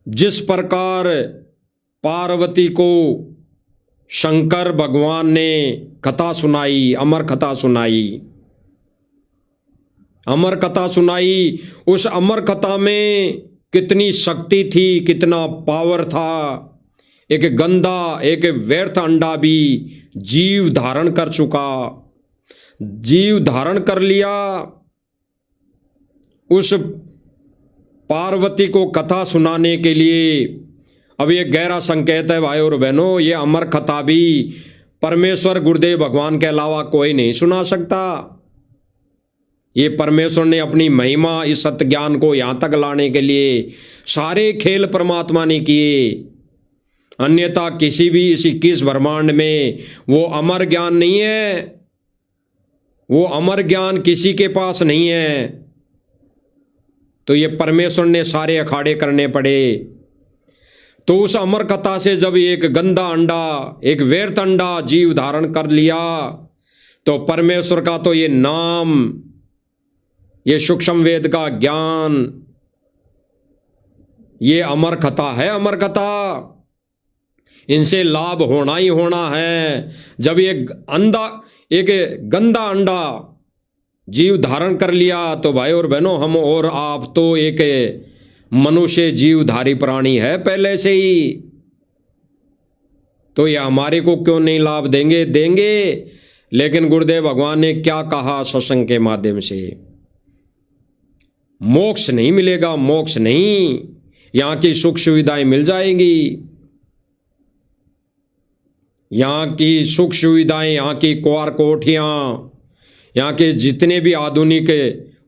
जिस प्रकार पार्वती को शंकर भगवान ने कथा सुनाई, अमर कथा सुनाई, अमर कथा सुनाई, उस अमर कथा में कितनी शक्ति थी, कितना पावर था। एक गंदा, एक व्यर्थ अंडा भी जीव धारण कर चुका, जीव धारण कर लिया। उस पार्वती को कथा सुनाने के लिए, अब ये गहरा संकेत है भाई और बहनों, ये अमर कथा भी परमेश्वर गुरुदेव भगवान के अलावा कोई नहीं सुना सकता। ये परमेश्वर ने अपनी महिमा इस सत्य ज्ञान को यहाँ तक लाने के लिए सारे खेल परमात्मा ने किए। अन्यथा किसी भी इस 21 ब्रह्मांड में वो अमर ज्ञान नहीं है, वो अमर ज्ञान किसी के पास नहीं है। तो ये परमेश्वर ने सारे अखाड़े करने पड़े। तो उस अमर कथा से जब एक गंदा अंडा, एक व्यर्थ अंडा जीव धारण कर लिया, तो परमेश्वर का तो ये नाम, ये सूक्ष्म वेद का ज्ञान, ये अमर कथा है, अमर कथा। इनसे लाभ होना ही होना है। जब एक गंदा अंडा जीव धारण कर लिया, तो भाई और बहनों, हम और आप तो एक मनुष्य जीवधारी प्राणी है पहले से ही। तो ये हमारे को क्यों नहीं लाभ देंगे? देंगे। लेकिन गुरुदेव भगवान ने क्या कहा सत्संग के माध्यम से? मोक्ष नहीं मिलेगा, मोक्ष नहीं। यहां की सुख सुविधाएं मिल जाएंगी, यहाँ की सुख सुविधाएं, यहाँ की कुंवर कोठियाँ, यहाँ के जितने भी आधुनिक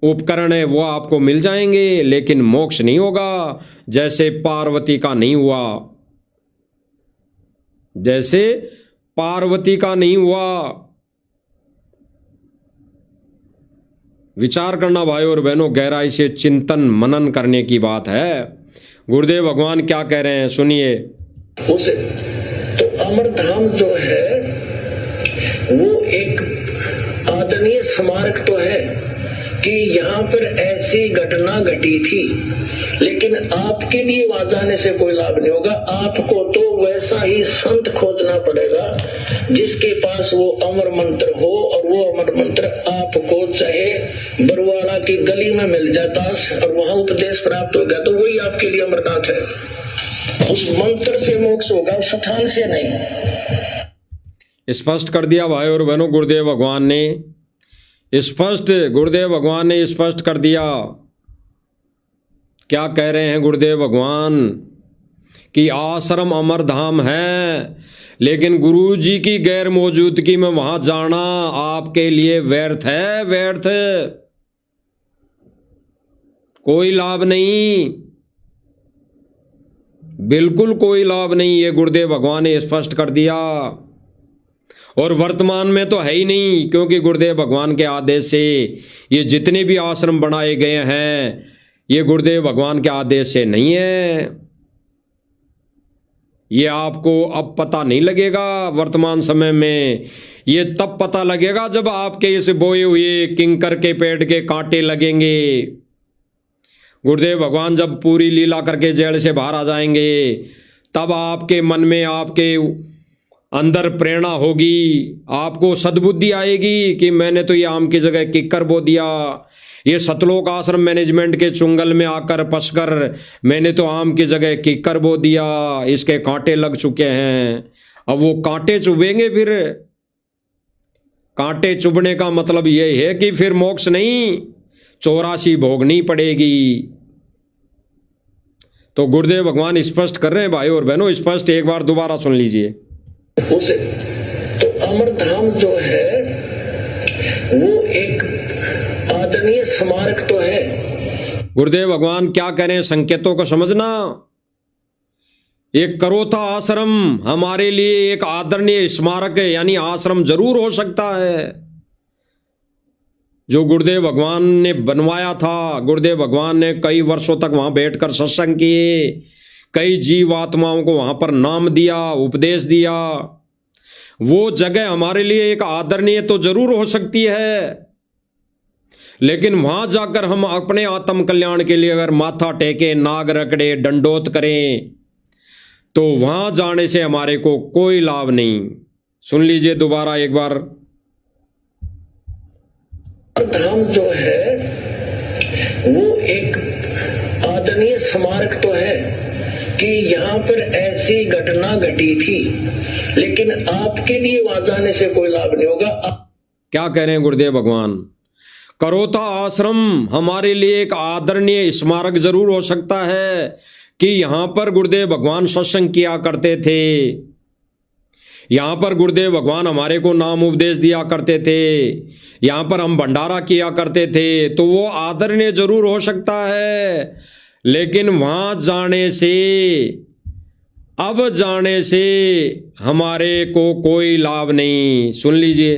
उपकरण है वो आपको मिल जाएंगे, लेकिन मोक्ष नहीं होगा। जैसे पार्वती का नहीं हुआ, जैसे पार्वती का नहीं हुआ। विचार करना भाई और बहनों, गहराई से चिंतन मनन करने की बात है। गुरुदेव भगवान क्या कह रहे हैं, सुनिए। तो अमरधाम जो है वो एक आदरणीय स्मारक तो है कि यहाँ पर ऐसी घटना घटी थी, लेकिन आपके लिए वहां जाने से कोई लाभ नहीं होगा। आपको तो वैसा ही संत खोजना पड़ेगा जिसके पास वो अमर मंत्र हो, और वो अमर मंत्र आपको चाहे बरवाड़ा की गली में मिल जाता और वहां उपदेश प्राप्त हो गया, तो वही आपके लिए अमरनाथ है। उस मंत्र से मोक्ष होगा, उस स्थान से नहीं। स्पष्ट कर दिया भाई और बहनों, गुरुदेव भगवान ने स्पष्ट कर दिया। क्या कह रहे हैं गुरुदेव भगवान? कि आश्रम अमरधाम है, लेकिन गुरु जी की गैर मौजूदगी में वहां जाना आपके लिए व्यर्थ है, व्यर्थ। कोई लाभ नहीं, बिल्कुल कोई लाभ नहीं। ये गुरुदेव भगवान ने स्पष्ट कर दिया। और वर्तमान में तो है ही नहीं, क्योंकि गुरुदेव भगवान के आदेश से ये जितने भी आश्रम बनाए गए हैं, ये गुरुदेव भगवान के आदेश से नहीं है। ये आपको अब पता नहीं लगेगा वर्तमान समय में, ये तब पता लगेगा जब आपके इस बोए हुए किंकर के पेड़ के कांटे लगेंगे। गुरुदेव भगवान जब पूरी लीला करके जेल से बाहर आ जाएंगे, तब आपके मन में, आपके अंदर प्रेरणा होगी, आपको सद्बुद्धि आएगी कि मैंने तो ये आम की जगह किक्कर बो दिया, ये सतलोक आश्रम मैनेजमेंट के चुंगल में आकर फंसकर मैंने तो आम की जगह किक्कर बो दिया, इसके कांटे लग चुके हैं। अब वो कांटे चुभेंगे, फिर कांटे चुभने का मतलब ये है कि फिर मोक्ष नहीं, 84 भोगनी पड़ेगी। तो गुरुदेव भगवान स्पष्ट कर रहे हैं भाई और बहनों, स्पष्ट एक बार दोबारा सुन लीजिए। उसे तो अमरधाम जो है वो एक आदरणीय स्मारक तो है। गुरुदेव भगवान क्या कह रहे हैं, संकेतों को समझना। एक करोथा आश्रम हमारे लिए एक आदरणीय स्मारक है, यानी आश्रम जरूर हो सकता है जो गुरुदेव भगवान ने बनवाया था। गुरुदेव भगवान ने कई वर्षों तक वहां बैठकर सत्संग किए, कई जीव आत्माओं को वहां पर नाम दिया, उपदेश दिया। वो जगह हमारे लिए एक आदरणीय तो जरूर हो सकती है, लेकिन वहां जाकर हम अपने आत्म कल्याण के लिए अगर माथा टेके, नाग रगड़े, दंडोत करें, तो वहां जाने से हमारे को कोई लाभ नहीं। सुन लीजिए दोबारा एक बार। धाम जो है वो एक आदरणीय स्मारक तो है कि यहाँ पर ऐसी घटना घटी थी, लेकिन आपके लिए वहां जाने से कोई लाभ नहीं होगा। क्या कह रहे हैं गुरुदेव भगवान? करोता आश्रम हमारे लिए एक आदरणीय स्मारक जरूर हो सकता है कि यहां पर गुरुदेव भगवान सत्संग किया करते थे, यहाँ पर गुरुदेव भगवान हमारे को नाम उपदेश दिया करते थे, यहाँ पर हम भंडारा किया करते थे, तो वो आदरणीय जरूर हो सकता है, लेकिन वहाँ जाने से, अब जाने से हमारे को कोई लाभ नहीं। सुन लीजिए,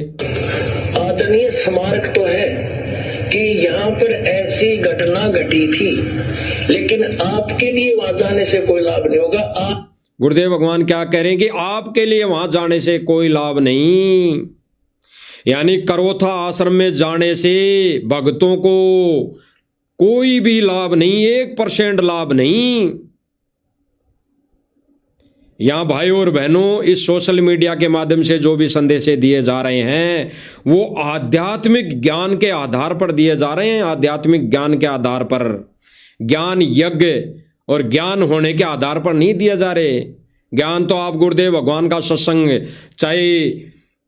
आदरणीय स्मारक तो है कि यहाँ पर ऐसी घटना घटी थी, लेकिन आपके लिए वहां जाने से कोई लाभ नहीं होगा। आप गुरुदेव भगवान क्या कह रहे हैं कि आपके लिए वहां जाने से कोई लाभ नहीं, यानी करोथा आश्रम में जाने से भक्तों को कोई भी लाभ नहीं, 1% लाभ नहीं। यहां भाई और बहनों, इस सोशल मीडिया के माध्यम से जो भी संदेश दिए जा रहे हैं वो आध्यात्मिक ज्ञान के आधार पर दिए जा रहे हैं, आध्यात्मिक ज्ञान के आधार पर, ज्ञान यज्ञ और ज्ञान होने के आधार पर नहीं दिए जा रहे। ज्ञान तो आप गुरुदेव भगवान का सत्संग चाहे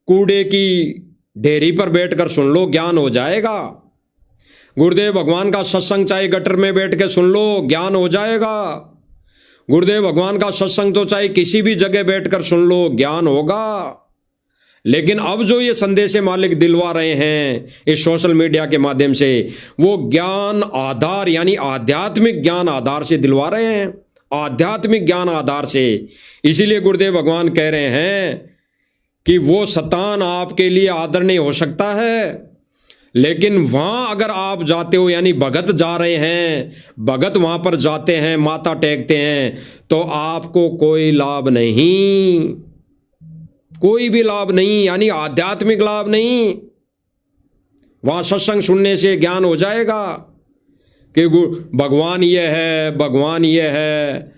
कूड़े की ढेरी पर बैठकर सुन लो, ज्ञान हो जाएगा। गुरुदेव भगवान का सत्संग चाहे गटर में बैठ के सुन लो, ज्ञान हो जाएगा। गुरुदेव भगवान का सत्संग तो चाहे किसी भी जगह बैठकर सुन लो, ज्ञान होगा। लेकिन अब जो ये संदेश मालिक दिलवा रहे हैं इस सोशल मीडिया के माध्यम से, वो ज्ञान आधार यानी आध्यात्मिक ज्ञान आधार से दिलवा रहे हैं, आध्यात्मिक ज्ञान आधार से। इसीलिए गुरुदेव भगवान कह रहे हैं कि वो शतान आपके लिए आदरणीय हो सकता है, लेकिन वहां अगर आप जाते हो, यानी भगत जा रहे हैं, भगत वहां पर जाते हैं, माथा टेकते हैं, तो आपको कोई लाभ नहीं, कोई भी लाभ नहीं, यानी आध्यात्मिक लाभ नहीं। वहां सत्संग सुनने से ज्ञान हो जाएगा कि भगवान ये है, भगवान ये है,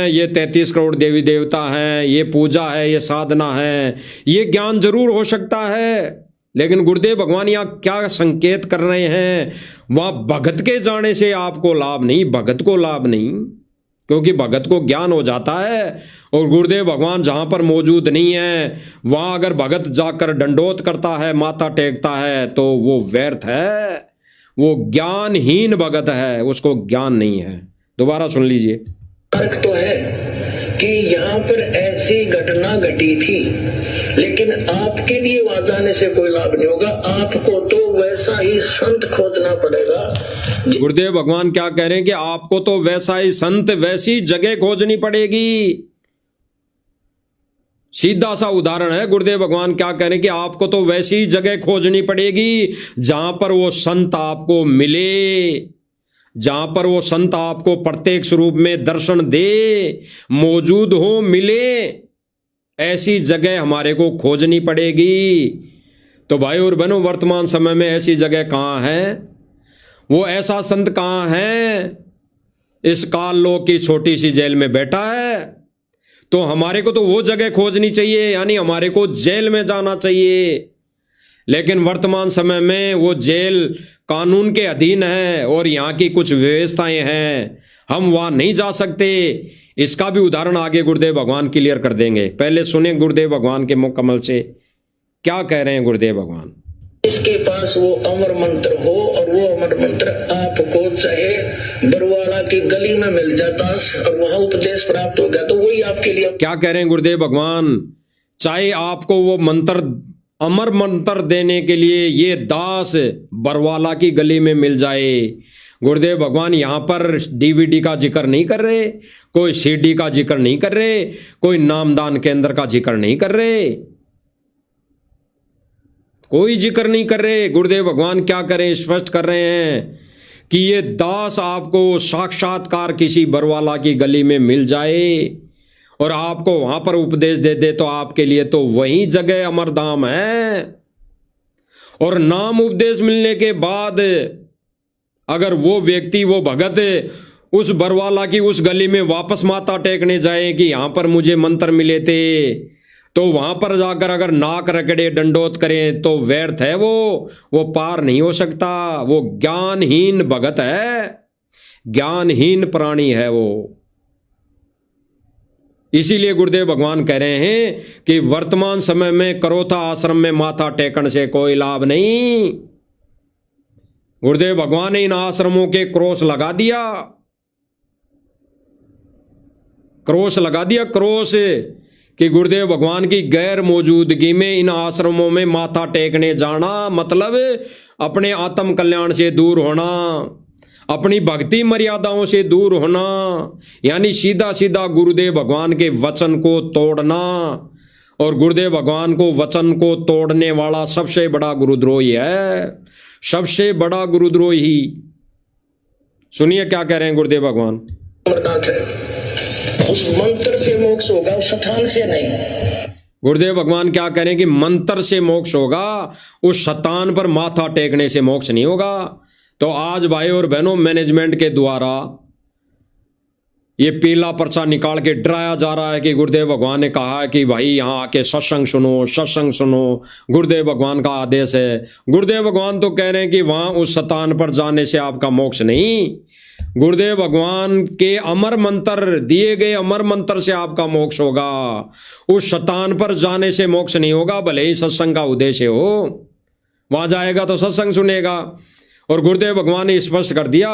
ये 33 करोड़ देवी देवता हैं, ये पूजा है, ये साधना है, ये ज्ञान जरूर हो सकता है। लेकिन गुरुदेव भगवान यहाँ क्या संकेत कर रहे हैं, वहां भगत के जाने से आपको लाभ नहीं, भगत को लाभ नहीं, क्योंकि भगत को ज्ञान हो जाता है। और गुरुदेव भगवान जहां पर मौजूद नहीं है, वहां अगर भगत जाकर दंडोत करता है, माथा टेकता है, तो वो व्यर्थ है, वो ज्ञानहीन भगत है, उसको ज्ञान नहीं है। दोबारा सुन लीजिए, फर्क तो है कि यहाँ पर ऐसी घटना घटी थी, लेकिन आपके लिए वहां जाने से कोई लाभ नहीं होगा। आपको तो वैसा ही संत खोजना पड़ेगा। गुरुदेव भगवान क्या कह रहे हैं कि आपको तो वैसा ही संत, वैसी जगह खोजनी पड़ेगी। सीधा सा उदाहरण है, गुरुदेव भगवान क्या कह रहे हैं कि आपको तो वैसी जगह खोजनी पड़ेगी जहां पर वो संत आपको मिले, जहां पर वो संत आपको प्रत्यक्ष रूप में दर्शन दे, मौजूद हो, मिले। ऐसी जगह हमारे को खोजनी पड़ेगी। तो भाई और बहनों, वर्तमान समय में ऐसी जगह कहां है, वो ऐसा संत कहां है? इस काल लोक की छोटी सी जेल में बैठा है। तो हमारे को तो वो जगह खोजनी चाहिए, यानी हमारे को जेल में जाना चाहिए। लेकिन वर्तमान समय में वो जेल कानून के अधीन है और यहाँ की कुछ व्यवस्थाएं हैं, हम वहां नहीं जा सकते। इसका भी उदाहरण आगे गुरुदेव भगवान क्लियर कर देंगे। पहले सुने गुरुदेव भगवान के मुख कमल से क्या कह रहे हैं गुरुदेव भगवान। इसके पास वो अमर मंत्र हो, और वो अमर मंत्र आपको चाहे बरवाला की गली में मिल जाता और वहां उपदेश प्राप्त हो गया, तो वही आपके लिए। क्या कह रहे हैं गुरुदेव भगवान, चाहे आपको वो मंत्र, अमर मंत्र देने के लिए ये दास बरवाला की गली में मिल जाए। गुरुदेव भगवान यहाँ पर डीवीडी का जिक्र नहीं कर रहे, कोई सीडी का जिक्र नहीं कर रहे, कोई नामदान केंद्र का जिक्र नहीं कर रहे, कोई जिक्र नहीं कर रहे। गुरुदेव भगवान क्या करें, स्पष्ट कर रहे हैं कि ये दास आपको साक्षात्कार किसी बरवाला की गली में मिल जाए और आपको वहां पर उपदेश दे दे, तो आपके लिए तो वही जगह अमरधाम है। और नाम उपदेश मिलने के बाद अगर वो व्यक्ति, वो भगत उस बरवाला की उस गली में वापस माथा टेकने जाए कि यहां पर मुझे मंत्र मिले थे, तो वहां पर जाकर अगर नाक रगड़े, दंडोत करें, तो व्यर्थ है, वो पार नहीं हो सकता। वो ज्ञानहीन भगत है, ज्ञानहीन प्राणी है वो। इसीलिए गुरुदेव भगवान कह रहे हैं कि वर्तमान समय में करोथा आश्रम में माथा टेकन से कोई लाभ नहीं। गुरुदेव भगवान ने इन आश्रमों के क्रॉस लगा दिया, क्रॉस लगा दिया, क्रॉस कि गुरुदेव भगवान की गैर मौजूदगी में इन आश्रमों में माथा टेकने जाना मतलब अपने आत्म कल्याण से दूर होना, अपनी भक्ति मर्यादाओं से दूर होना, यानी सीधा सीधा गुरुदेव भगवान के वचन को तोड़ना। और गुरुदेव भगवान को वचन को तोड़ने वाला सबसे बड़ा गुरुद्रोही है, सबसे बड़ा गुरुद्रोही। सुनिए क्या कह रहे हैं गुरुदेव भगवान। अमरनाथ है, उस मंत्र से मोक्ष होगा, उस शतान से नहीं। गुरुदेव भगवान क्या कह रहे हैं कि मंत्र से मोक्ष होगा, उस शतान पर माथा टेकने से मोक्ष नहीं होगा। तो आज भाई और बहनों, मैनेजमेंट के द्वारा ये पीला पर्चा निकाल के डराया जा रहा है कि गुरुदेव भगवान ने कहा है कि भाई यहाँ आके सत्संग सुनो, सत्संग सुनो, गुरुदेव भगवान का आदेश है। गुरुदेव भगवान तो कह रहे हैं कि वहां उस शतान पर जाने से आपका मोक्ष नहीं, गुरुदेव भगवान के अमर मंत्र, दिए गए अमर मंत्र से आपका मोक्ष होगा। उस शतान पर जाने से मोक्ष नहीं होगा, भले ही सत्संग का उद्देश्य हो। वहां जाएगा तो सत्संग सुनेगा। और गुरुदेव भगवान ने स्पष्ट कर दिया,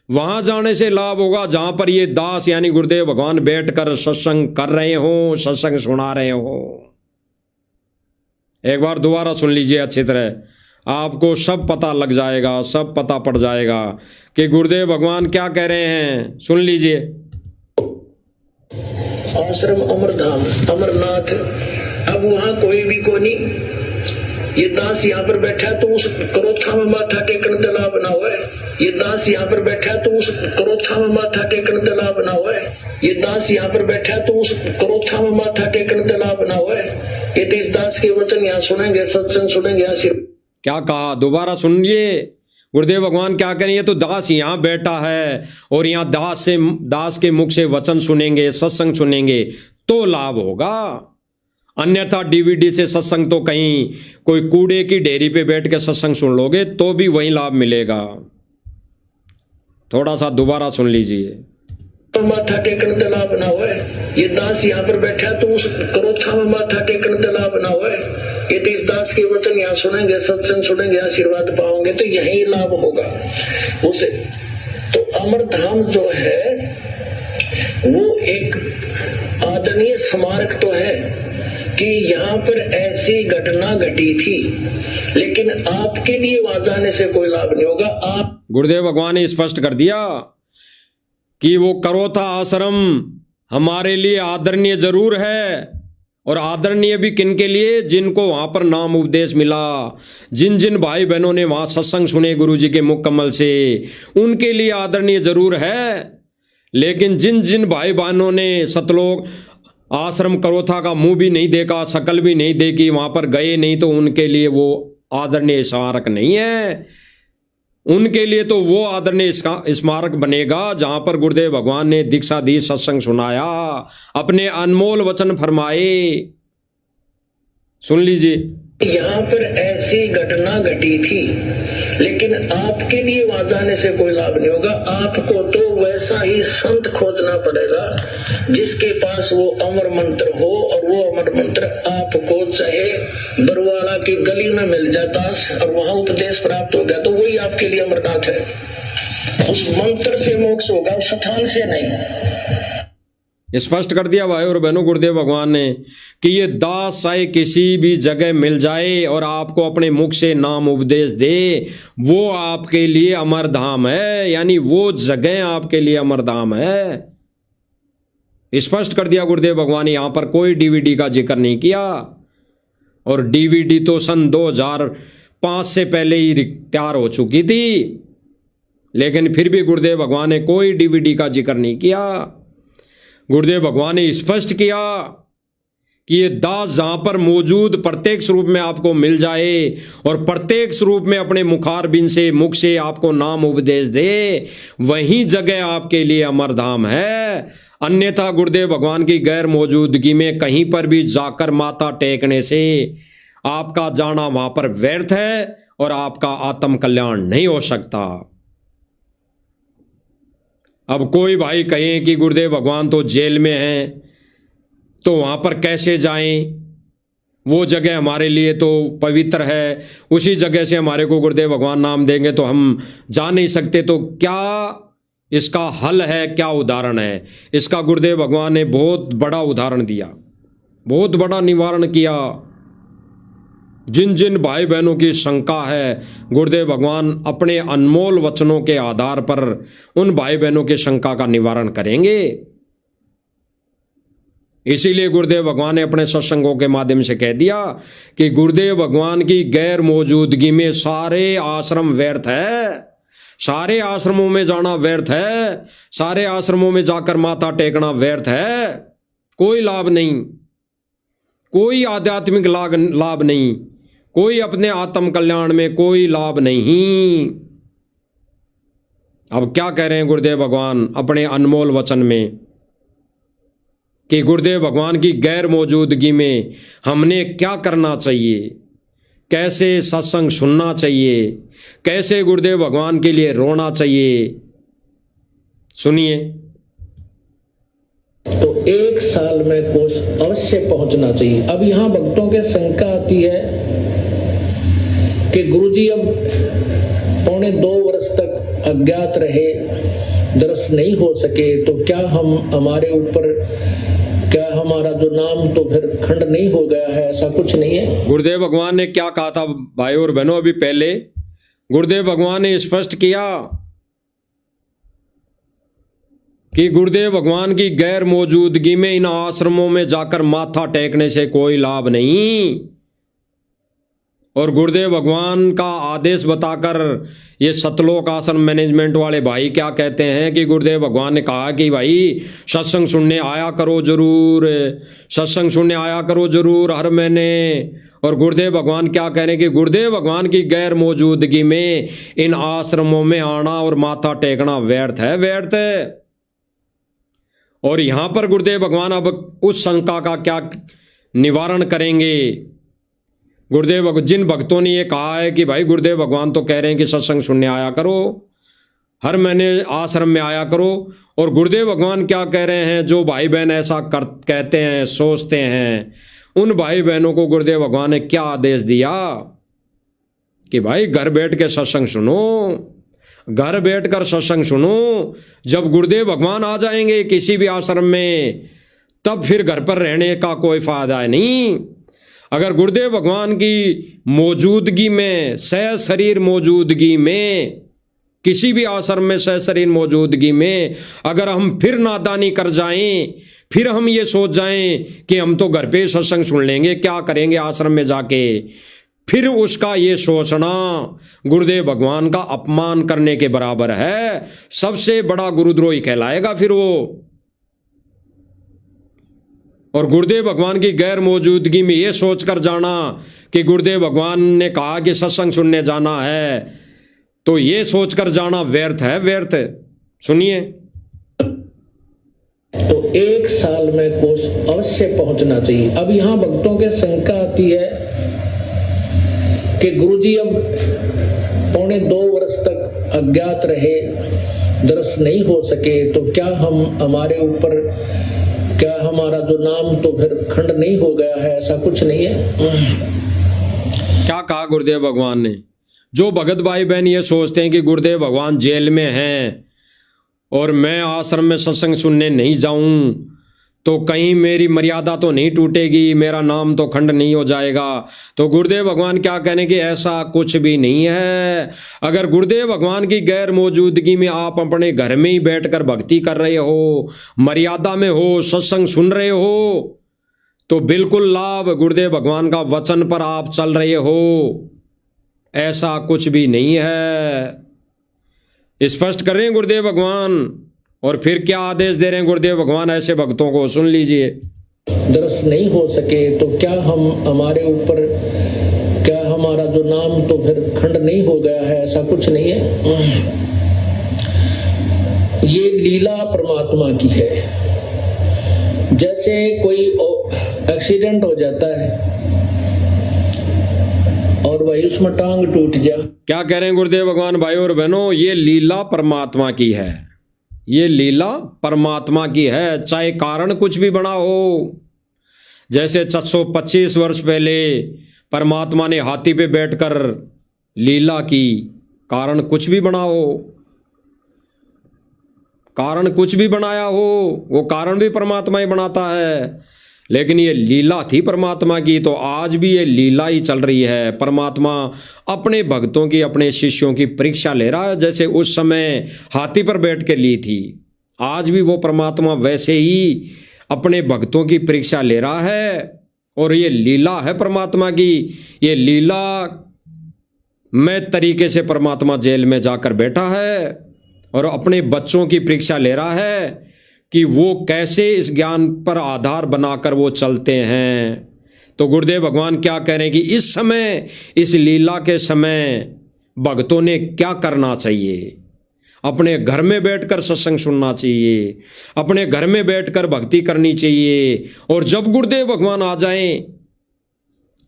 वहां जाने से लाभ होगा जहां पर ये दास यानी गुरुदेव भगवान बैठकर सत्संग कर रहे हो, सत्संग सुना रहे हो। एक बार दोबारा सुन लीजिए अच्छी तरह, आपको सब पता लग जाएगा, सब पता पड़ जाएगा कि गुरुदेव भगवान क्या कह रहे हैं। सुन लीजिए। आश्रम अमरधाम अमरनाथ, अब वहां कोई भी को नहीं। ये दास यहाँ पर बैठा है तो उस क्रोथा में माथा टेकन दला बना हुआ है। ये दास यहाँ पर बैठा है तो उस क्रोथा में माथा टेकन दला बना हुआ है। ये दास यहाँ पर बैठा है तो उस क्रोथा में माथा टेकन दला बना हुआ है। ये तो इस दास के वचन यहाँ सुनेंगे, सत्संग सुनेंगे, आशीर्वाद। क्या कहा, दोबारा सुनिए गुरुदेव भगवान क्या करें। ये तो दास यहाँ बैठा है और यहाँ दास के मुख से वचन सुनेंगे, सत्संग सुनेंगे तो लाभ होगा। अन्यथा डीवीडी से सत्संग तो कहीं कोई कूड़े की ढेरी पे बैठ के सत्संग सुन लोगे तो भी वही लाभ मिलेगा। थोड़ा सा दोबारा सुन लीजिए। तो माथा टेकन दला बना हुआ है। ये दास यहाँ पर बैठा है तो उस क्रोथा में माथा टेकन दला बना हुआ है। ये तो इस दास के वचन यहाँ सुनेंगे, सत्संग सुनेंगे, आशीर्वाद पाओगे तो यही लाभ होगा उसे। तो अमरधाम जो है वो एक आदरणीय स्मारक तो है कि यहाँ पर ऐसी घटना घटी थी, लेकिन आपके लिए वहां जाने से कोई लाभ नहीं होगा। आप गुरुदेव भगवान ने स्पष्ट कर दिया कि वो करोथा आश्रम हमारे लिए आदरणीय जरूर है, और आदरणीय भी किन के लिए, जिनको वहां पर नाम उपदेश मिला, जिन जिन भाई बहनों ने वहां सत्संग सुने गुरु जी के मुख कमल से, उनके लिए आदरणीय जरूर है। लेकिन जिन जिन भाई बहनों ने सतलोक आश्रम करोथा का मुंह भी नहीं देखा, शकल भी नहीं देखी, वहां पर गए नहीं, तो उनके लिए वो आदरणीय स्मारक नहीं है। उनके लिए तो वो आदरणीय स्मारक बनेगा जहां पर गुरुदेव भगवान ने दीक्षा दी, सत्संग सुनाया, अपने अनमोल वचन फरमाए। सुन लीजिए। यहाँ पर ऐसी घटना घटी थी, लेकिन आपके लिए वहां जाने से कोई लाभ नहीं होगा। आपको तो वैसा ही संत खोजना पड़ेगा जिसके पास वो अमर मंत्र हो, और वो अमर मंत्र आपको चाहे बरवाड़ा की गली में मिल जाता और वहां उपदेश प्राप्त हो गया तो वही आपके लिए अमरनाथ है। उस मंत्र से मोक्ष होगा, उस स्थान से नहीं। स्पष्ट कर दिया भाई और बहनों गुरुदेव भगवान ने कि ये दास चाहे किसी भी जगह मिल जाए और आपको अपने मुख से नाम उपदेश दे, वो आपके लिए अमरधाम है, यानी वो जगह आपके लिए अमरधाम है। स्पष्ट कर दिया गुरुदेव भगवान ने। यहां पर कोई डीवीडी का जिक्र नहीं किया, और डीवीडी तो सन 2005 से पहले ही तैयार हो चुकी थी, लेकिन फिर भी गुरुदेव भगवान ने कोई डीवीडी का जिक्र नहीं किया। गुरुदेव भगवान ने स्पष्ट किया कि ये दास जहां पर मौजूद प्रत्येक स्वरूप में आपको मिल जाए और प्रत्येक स्वरूप में अपने मुखारबिंद से, मुख से आपको नाम उपदेश दे, वही जगह आपके लिए अमरधाम है। अन्यथा गुरुदेव भगवान की गैर मौजूदगी में कहीं पर भी जाकर माथा टेकने से आपका जाना वहां पर व्यर्थ है और आपका आत्म कल्याण नहीं हो सकता। अब कोई भाई कहे कि गुरुदेव भगवान तो जेल में हैं, तो वहां पर कैसे जाएं, वो जगह हमारे लिए तो पवित्र है, उसी जगह से हमारे को गुरुदेव भगवान नाम देंगे तो हम जा नहीं सकते। तो क्या इसका हल है, क्या उदाहरण है? इसका गुरुदेव भगवान ने बहुत बड़ा उदाहरण दिया। बहुत बड़ा निवारण किया। जिन जिन भाई बहनों की शंका है, गुरुदेव भगवान अपने अनमोल वचनों के आधार पर उन भाई बहनों की शंका का निवारण करेंगे। इसीलिए गुरुदेव भगवान ने अपने सत्संगों के माध्यम से कह दिया कि गुरुदेव भगवान की गैर मौजूदगी में सारे आश्रम व्यर्थ है, सारे आश्रमों में जाना व्यर्थ है, सारे आश्रमों में जाकर माथा टेकना व्यर्थ है। कोई लाभ नहीं, कोई आध्यात्मिक लाभ नहीं, कोई अपने आत्म कल्याण में कोई लाभ नहीं। अब क्या कह रहे हैं गुरुदेव भगवान अपने अनमोल वचन में कि गुरुदेव भगवान की गैर मौजूदगी में हमने क्या करना चाहिए, कैसे सत्संग सुनना चाहिए, कैसे गुरुदेव भगवान के लिए रोना चाहिए। सुनिए। तो 1 साल में कोष अवश्य पहुंचना चाहिए। अब यहाँ भक्तों के शंका आती है कि गुरुजी अब 1.25 वर्ष तक अज्ञात रहे, दर्शन नहीं हो सके, तो क्या हमारे ऊपर क्या हमारा जो नाम तो फिर खंड नहीं हो गया है? ऐसा कुछ नहीं है। गुरुदेव भगवान ने क्या कहा था भाइयों और बहनों? अभी पहले गुरुदेव भगवान ने स्पष्ट किया कि गुरुदेव भगवान की गैर मौजूदगी में इन आश्रमों में जाकर माथा टेकने से कोई लाभ नहीं। और गुरुदेव भगवान का आदेश बताकर ये सतलोक आश्रम मैनेजमेंट वाले भाई क्या कहते हैं कि गुरुदेव भगवान ने कहा कि भाई सत्संग सुनने आया करो जरूर, सत्संग सुनने आया करो जरूर हर महीने। और गुरुदेव भगवान क्या कह रहे हैं कि गुरुदेव भगवान की गैर मौजूदगी में इन आश्रमों में आना और माथा टेकना व्यर्थ है, व्यर्थ है। और यहां पर गुरुदेव भगवान अब उस शंका का क्या निवारण करेंगे? गुरुदेव जिन भक्तों ने ये कहा है कि भाई गुरुदेव भगवान तो कह रहे हैं कि सत्संग सुनने आया करो, हर महीने आश्रम में आया करो, और गुरुदेव भगवान क्या कह रहे हैं? जो भाई बहन ऐसा कहते हैं, सोचते हैं, उन भाई बहनों को गुरुदेव भगवान ने क्या आदेश दिया कि भाई घर बैठ के सत्संग सुनो, घर बैठकर सत्संग सुनो। जब गुरुदेव भगवान आ जाएंगे किसी भी आश्रम में, तब फिर घर पर रहने का कोई फायदा नहीं। अगर गुरुदेव भगवान की मौजूदगी में, सशरीर मौजूदगी में, किसी भी आश्रम में सशरीर मौजूदगी में अगर हम फिर नादानी कर जाएं, फिर हम ये सोच जाएं कि हम तो घर पे सत्संग सुन लेंगे, क्या करेंगे आश्रम में जाके, फिर उसका ये सोचना गुरुदेव भगवान का अपमान करने के बराबर है। सबसे बड़ा गुरुद्रोही कहलाएगा फिर वो। और गुरुदेव भगवान की गैर मौजूदगी में ये सोचकर जाना कि गुरुदेव भगवान ने कहा कि सत्संग सुनने जाना है, तो ये सोचकर जाना व्यर्थ है, व्यर्थ। सुनिए। तो 1 साल में कोष अवश्य पहुंचना चाहिए। अब यहाँ भक्तों के शंका आती है कि गुरुजी अब 1.25 वर्ष तक अज्ञात रहे, दर्शन नहीं हो सके, तो क्या हमारे ऊपर क्या हमारा जो नाम तो फिर खंड नहीं हो गया है? ऐसा कुछ नहीं है। क्या कहा गुरुदेव भगवान ने? जो भगत भाई बहन ये सोचते हैं कि गुरुदेव भगवान जेल में हैं और मैं आश्रम में सत्संग सुनने नहीं जाऊं तो कहीं मेरी मर्यादा तो नहीं टूटेगी, मेरा नाम तो खंड नहीं हो जाएगा, तो गुरुदेव भगवान क्या कहने कि ऐसा कुछ भी नहीं है। अगर गुरुदेव भगवान की गैर मौजूदगी में आप अपने घर में ही बैठकर भक्ति कर रहे हो, मर्यादा में हो, सत्संग सुन रहे हो, तो बिल्कुल लाभ गुरुदेव भगवान का वचन पर आप चल रहे हो, ऐसा कुछ भी नहीं है। स्पष्ट कर रहे हैं गुरुदेव भगवान। और फिर क्या आदेश दे रहे हैं गुरुदेव भगवान ऐसे भक्तों को? सुन लीजिए। दर्शन नहीं हो सके तो क्या हमारे ऊपर क्या हमारा जो नाम तो फिर खंड नहीं हो गया है? ऐसा कुछ नहीं है। ये लीला परमात्मा की है। जैसे कोई एक्सीडेंट हो जाता है और वही उसमें टांग टूट जा। क्या कह रहे हैं गुरुदेव भगवान? भाइयों और बहनों, ये लीला परमात्मा की है, ये लीला परमात्मा की है, चाहे कारण कुछ भी बना हो। जैसे 725 वर्ष पहले परमात्मा ने हाथी पे बैठकर लीला की, कारण कुछ भी बना हो, कारण कुछ भी बनाया हो, वो कारण भी परमात्मा ही बनाता है। लेकिन ये लीला थी परमात्मा की, तो आज भी ये लीला ही चल रही है। परमात्मा अपने भक्तों की, अपने शिष्यों की परीक्षा ले रहा है, जैसे उस समय हाथी पर बैठ के ली थी। आज भी वो परमात्मा वैसे ही अपने भक्तों की परीक्षा ले रहा है। और ये लीला है परमात्मा की। ये लीला में तरीके से परमात्मा जेल में जाकर बैठा है और अपने बच्चों की परीक्षा ले रहा है कि वो कैसे इस ज्ञान पर आधार बनाकर वो चलते हैं। तो गुरुदेव भगवान क्या कह रहे हैं कि इस समय, इस लीला के समय भक्तों ने क्या करना चाहिए। अपने घर में बैठकर सत्संग सुनना चाहिए, अपने घर में बैठकर भक्ति करनी चाहिए। और जब गुरुदेव भगवान आ जाएं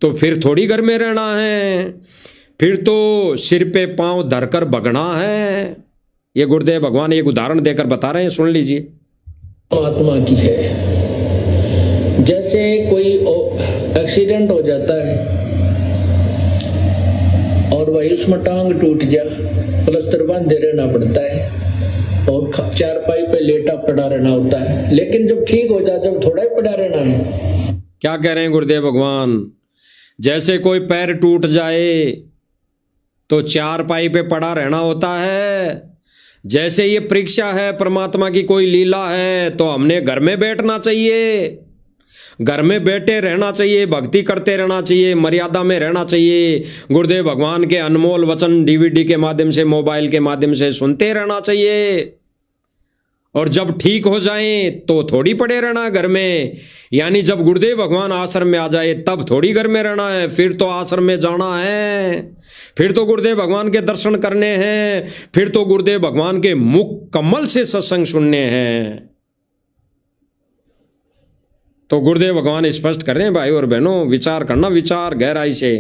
तो फिर थोड़ी घर में रहना है, फिर तो सिर पे पांव धरकर भगना है। ये गुरुदेव भगवान एक उदाहरण देकर बता रहे हैं, सुन लीजिए। आत्मा की है। जैसे कोई एक्सीडेंट हो जाता है और वही उसमें टांग टूट जा, प्लास्टर बांधे रहना पड़ता है और चारपाई पे लेटा पड़ा रहना होता है। लेकिन जब ठीक हो जाए, जब थोड़ा ही पड़ा रहना है। क्या कह रहे हैं गुरुदेव भगवान? जैसे कोई पैर टूट जाए तो चारपाई पे पड़ा रहना होता है। जैसे ये परीक्षा है परमात्मा की, कोई लीला है, तो हमने घर में बैठना चाहिए, घर में बैठे रहना चाहिए, भक्ति करते रहना चाहिए, मर्यादा में रहना चाहिए। गुरुदेव भगवान के अनमोल वचन डीवीडी के माध्यम से, मोबाइल के माध्यम से सुनते रहना चाहिए। और जब ठीक हो जाएं तो थोड़ी पड़े रहना घर में। यानी जब गुरुदेव भगवान आश्रम में आ जाए तब थोड़ी घर में रहना है, फिर तो आश्रम में जाना है, फिर तो गुरुदेव भगवान के दर्शन करने हैं, फिर तो गुरुदेव भगवान के मुख कमल से सत्संग सुनने हैं। तो गुरुदेव भगवान स्पष्ट कर रहे हैं भाई और बहनों, विचार करना, विचार गहराई से।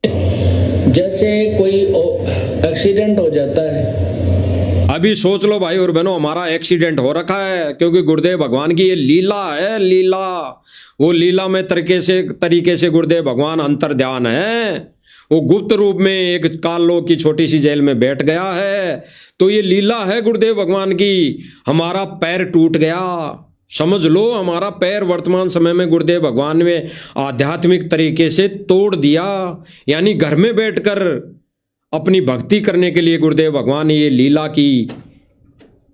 जैसे कोई एक्सीडेंट हो जाता है, अभी सोच लो भाई और बहनों, हमारा एक्सीडेंट हो रखा है क्योंकि गुरुदेव भगवान की ये लीला है, लीला। वो लीला में तरीके से गुरुदेव भगवान अंतर्ध्यान है। वो गुप्त रूप में एक कालों की छोटी सी जेल में बैठ गया है। तो ये लीला है गुरुदेव भगवान की। हमारा पैर टूट गया, समझ लो हमारा पैर वर्तमान समय में गुरुदेव भगवान ने आध्यात्मिक तरीके से तोड़ दिया। यानी घर में बैठकर अपनी भक्ति करने के लिए गुरुदेव भगवान ने ये लीला की,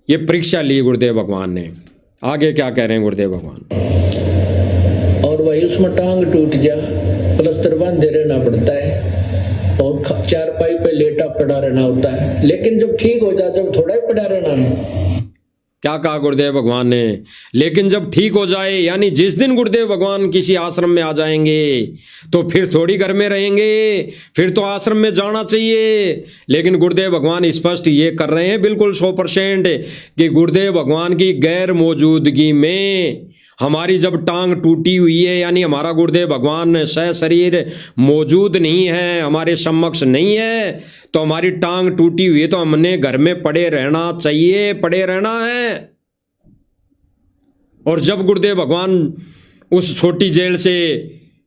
ये परीक्षा ली गुरुदेव भगवान ने। आगे क्या कह रहे हैं गुरुदेव भगवान? और वही उसमें टांग टूट जा, प्लास्टर बांधे रहना पड़ता है और चारपाई पे लेटा पड़ा रहना होता है। लेकिन जब ठीक हो जाए, जब थोड़ा ही पड़ा रहना है। क्या कहा गुरुदेव भगवान ने? लेकिन जब ठीक हो जाए, यानी जिस दिन गुरुदेव भगवान किसी आश्रम में आ जाएंगे तो फिर थोड़ी घर में रहेंगे, फिर तो आश्रम में जाना चाहिए। लेकिन गुरुदेव भगवान स्पष्ट ये कर रहे हैं बिल्कुल 100% कि गुरुदेव भगवान की गैर मौजूदगी में हमारी जब टांग टूटी हुई है, यानी हमारा गुरुदेव भगवान सशरीर मौजूद नहीं है, हमारे समक्ष नहीं है, तो हमारी टांग टूटी हुई है, तो हमने घर में पड़े रहना चाहिए, पड़े रहना है। और जब गुरुदेव भगवान उस छोटी जेल से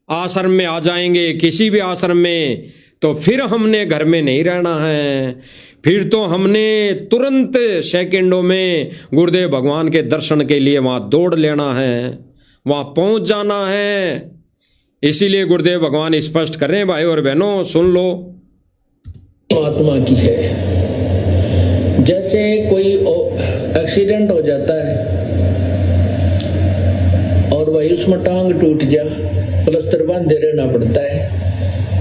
आश्रम में आ जाएंगे, किसी भी आश्रम में, तो फिर हमने घर में नहीं रहना है, फिर तो हमने तुरंत सेकंडों में गुरुदेव भगवान के दर्शन के लिए वहां दौड़ लेना है, वहां पहुंच जाना है। इसीलिए गुरुदेव भगवान स्पष्ट कर रहे हैं भाई और बहनों, सुन लो। आत्मा की है। जैसे कोई एक्सीडेंट हो जाता है और वही उसमें टांग टूट जा, प्लास्टर बांधे रहना पड़ता है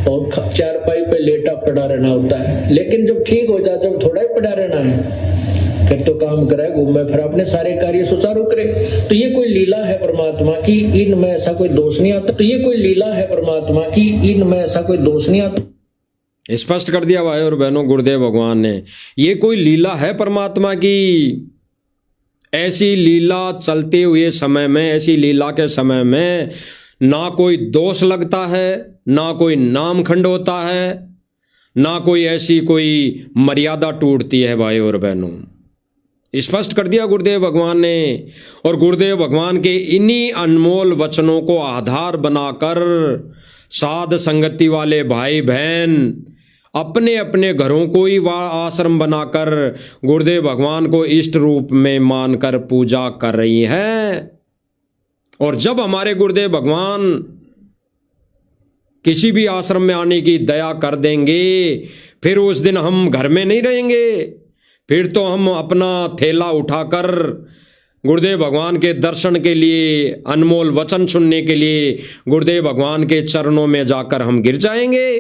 और चारपाई पे लेटा पड़ा रहना होता है। लेकिन जब ठीक हो जाए, जब थोड़ा ही पड़ा रहना है, फिर तो काम करे, घूमे फिर अपने सारे कार्य सुचारू करे। तो ये कोई लीला है परमात्मा की, इनमें ऐसा कोई दोष नहीं आता। तो ये कोई लीला है परमात्मा की, इनमें ऐसा कोई दोष नहीं आता। स्पष्ट कर दिया भाई और बहनों गुरुदेव भगवान ने, ये कोई लीला है परमात्मा की। ऐसी लीला चलते हुए समय में, ऐसी लीला के समय में ना कोई दोष लगता है, ना कोई नामखंड होता है, ना कोई ऐसी कोई मर्यादा टूटती है भाई और बहनों। स्पष्ट कर दिया गुरुदेव भगवान ने। और गुरुदेव भगवान के इन्हीं अनमोल वचनों को आधार बनाकर साध संगति वाले भाई बहन अपने अपने घरों को ही आश्रम बनाकर गुरुदेव भगवान को इष्ट रूप में मानकर पूजा कर रही हैं। और जब हमारे गुरुदेव भगवान किसी भी आश्रम में आने की दया कर देंगे, फिर उस दिन हम घर में नहीं रहेंगे, फिर तो हम अपना थैला उठाकर गुरुदेव भगवान के दर्शन के लिए, अनमोल वचन सुनने के लिए गुरुदेव भगवान के चरणों में जाकर हम गिर जाएंगे।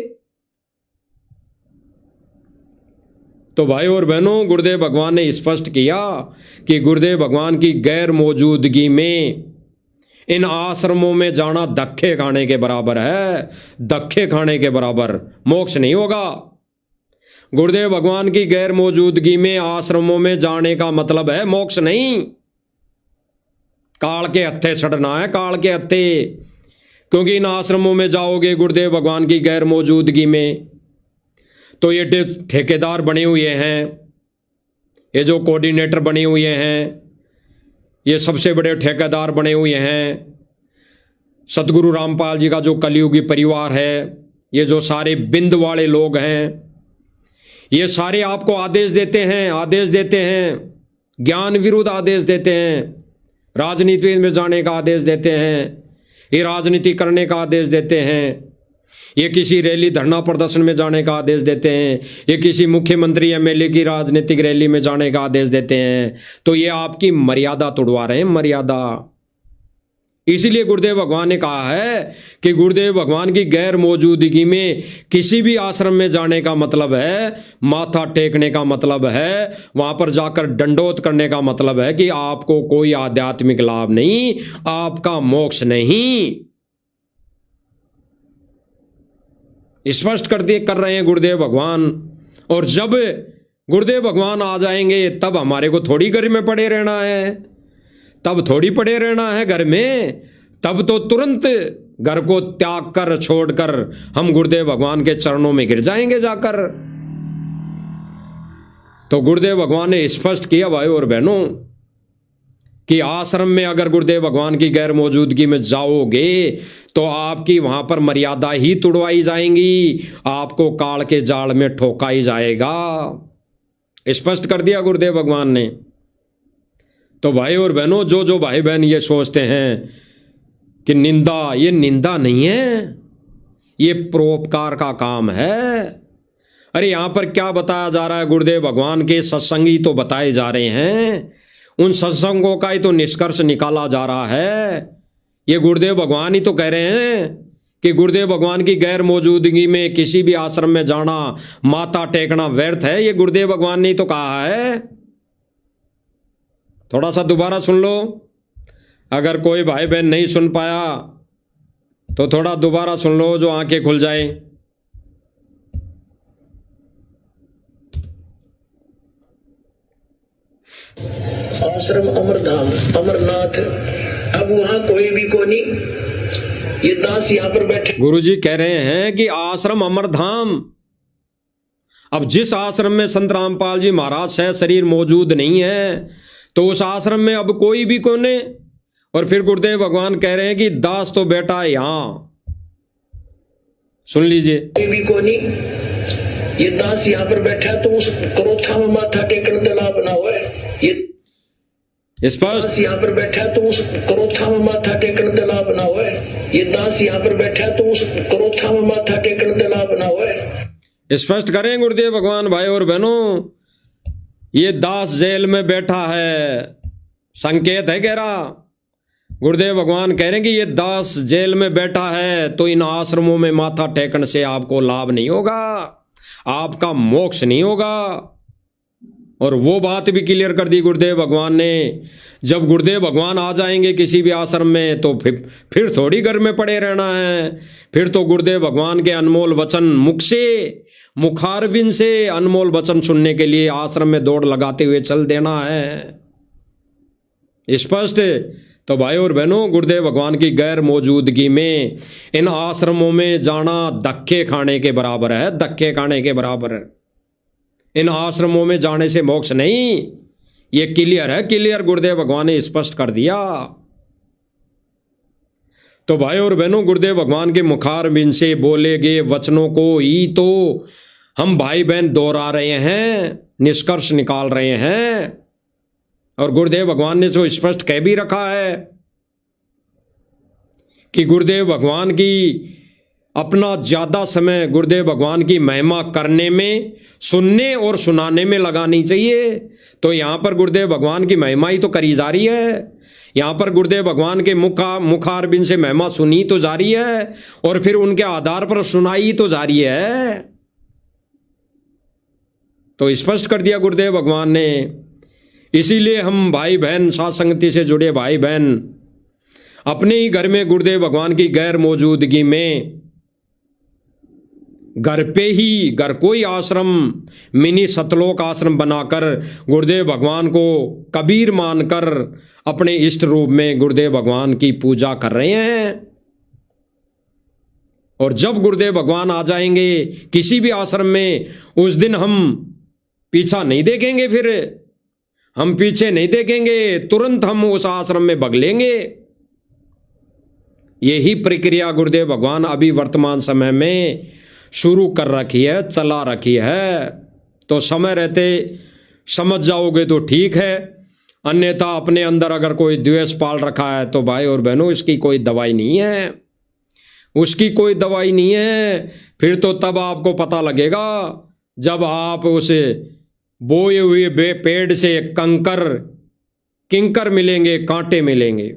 तो भाई और बहनों, गुरुदेव भगवान ने स्पष्ट किया कि गुरुदेव भगवान की गैर मौजूदगी में इन आश्रमों में जाना धक्के खाने के बराबर है, धक्के खाने के बराबर, मोक्ष नहीं होगा। गुरुदेव भगवान की गैर मौजूदगी में आश्रमों में जाने का मतलब है मोक्ष नहीं। काल के हत्थे चढ़ना है, काल के हत्थे, क्योंकि इन आश्रमों में जाओगे गुरुदेव भगवान की गैर मौजूदगी में तो ये ठेकेदार बने हुए हैं, ये जो कोऑर्डिनेटर बने हुए हैं, ये सबसे बड़े ठेकेदार बने हुए हैं। सतगुरु रामपाल जी का जो कलयुगी परिवार है, ये जो सारे बिंद वाले लोग हैं, ये सारे आपको आदेश देते हैं, ज्ञान विरुद्ध आदेश देते हैं, राजनीति में जाने का आदेश देते हैं, ये राजनीति करने का आदेश देते हैं, ये किसी रैली धरना प्रदर्शन में जाने का आदेश देते हैं, ये किसी मुख्यमंत्री एमएलए की राजनीतिक रैली में जाने का आदेश देते हैं। तो ये आपकी मर्यादा तोड़वा रहे हैं, मर्यादा। इसीलिए गुरुदेव भगवान ने कहा है कि गुरुदेव भगवान की गैर मौजूदगी में किसी भी आश्रम में जाने का मतलब है, माथा टेकने का मतलब है, वहां पर जाकर दंडोत करने का मतलब है कि आपको कोई आध्यात्मिक लाभ नहीं, आपका मोक्ष नहीं। स्पष्ट कर रहे हैं गुरुदेव भगवान। और जब गुरुदेव भगवान आ जाएंगे तब हमारे को थोड़ी घर में पड़े रहना है, तब थोड़ी पड़े रहना है घर में, तब तो तुरंत घर को त्याग कर छोड़कर हम गुरुदेव भगवान के चरणों में गिर जाएंगे जाकर। तो गुरुदेव भगवान ने स्पष्ट किया भाई और बहनों कि आश्रम में अगर गुरुदेव भगवान की गैर मौजूदगी में जाओगे तो आपकी वहां पर मर्यादा ही तुड़वाई जाएंगी, आपको काल के जाल में ठोका ही जाएगा। स्पष्ट कर दिया गुरुदेव भगवान ने। तो भाई और बहनों, जो भाई बहन ये सोचते हैं कि निंदा, ये निंदा नहीं है, ये परोपकार का काम है। अरे यहां पर क्या बताया जा रहा है, गुरुदेव भगवान के सत्संगी तो बताए जा रहे हैं, उन सत्संगों का ही तो निष्कर्ष निकाला जा रहा है। ये गुरुदेव भगवान ही तो कह रहे हैं कि गुरुदेव भगवान की गैर मौजूदगी में किसी भी आश्रम में जाना, माथा टेकना व्यर्थ है। ये गुरुदेव भगवान ने ही तो कहा है। थोड़ा सा दोबारा सुन लो, अगर कोई भाई बहन नहीं सुन पाया तो थोड़ा दोबारा सुन लो, जो आंखें खुल जाएं। आश्रम अमरधाम, अमरनाथ, अब वहां कोई भी को नहीं, ये दास यहाँ पर बैठे। गुरुजी कह रहे हैं कि आश्रम अमरधाम, अब जिस आश्रम में संत रामपाल जी महाराज सह शरीर मौजूद नहीं है तो उस आश्रम में अब कोई भी कोने। और फिर गुरुदेव भगवान कह रहे हैं कि दास तो बेटा है यहां, सुन लीजिए। कोई भी को नहीं, ये दास यहाँ पर बैठा तो उस क्रोथा में माथा टेकने दला बना हुआ है। ये स्पष्ट यहाँ पर बैठा तो उस क्रोथा में माथा टेकने दला बना हुआ है। ये दास यहाँ पर बैठा तो उस क्रोथा में माथा टेकने दला बना हुआ है। स्पष्ट करें गुरुदेव भगवान। भाई और बहनों, ये दास जेल में बैठा है, संकेत है गहरा। गुरुदेव भगवान कह रहे हैं कि ये दास जेल में बैठा है तो इन आश्रमों में माथा टेकने से आपको लाभ नहीं होगा, आपका मोक्ष नहीं होगा। और वो बात भी क्लियर कर दी गुरुदेव भगवान ने, जब गुरुदेव भगवान आ जाएंगे किसी भी आश्रम में तो फिर थोड़ी घर में पड़े रहना है, फिर तो गुरुदेव भगवान के अनमोल वचन मुख से, मुखारबिंद से अनमोल वचन सुनने के लिए आश्रम में दौड़ लगाते हुए चल देना है। स्पष्ट। तो भाई और बहनों, गुरुदेव भगवान की गैर मौजूदगी में इन आश्रमों में जाना धक्के खाने के बराबर है, धक्के खाने के बराबर है। इन आश्रमों में जाने से मोक्ष नहीं, ये क्लियर है, क्लियर गुरुदेव भगवान ने स्पष्ट कर दिया। तो भाई और बहनों, गुरुदेव भगवान के मुखारबिंद से बोले गए वचनों को ही तो हम भाई बहन दोहरा रहे हैं, निष्कर्ष निकाल रहे हैं। और गुरुदेव भगवान ने जो स्पष्ट कह भी रखा है कि गुरुदेव भगवान की अपना ज़्यादा समय गुरुदेव भगवान की महिमा करने में, सुनने और सुनाने में लगानी चाहिए। तो यहाँ पर गुरुदेव भगवान की महिमा ही तो करी जा रही है। यहाँ पर गुरुदेव भगवान के मुखारबिंद से महिमा सुनी तो जा रही है और फिर उनके आधार पर सुनाई तो जा रही है। तो स्पष्ट कर दिया गुरुदेव भगवान ने। इसीलिए हम भाई बहन, साथ संगति से जुड़े भाई बहन, अपने ही घर में गुरुदेव भगवान की गैर मौजूदगी में घर पे ही, घर को ही आश्रम, मिनी सतलोक आश्रम बनाकर गुरुदेव भगवान को कबीर मानकर अपने इष्ट रूप में गुरुदेव भगवान की पूजा कर रहे हैं। और जब गुरुदेव भगवान आ जाएंगे किसी भी आश्रम में, उस दिन हम पीछा नहीं देखेंगे, फिर हम पीछे नहीं देखेंगे, तुरंत हम उस आश्रम में भाग लेंगे। यही प्रक्रिया गुरुदेव भगवान अभी वर्तमान समय में शुरू कर रखी है, चला रखी है। तो समय रहते समझ जाओगे तो ठीक है, अन्यथा अपने अंदर अगर कोई द्वेष पाल रखा है तो भाई और बहनों, इसकी कोई दवाई नहीं है, उसकी कोई दवाई नहीं है। फिर तो तब आपको पता लगेगा जब आप उसे बोए हुए पेड़ से किंकर मिलेंगे, कांटे मिलेंगे।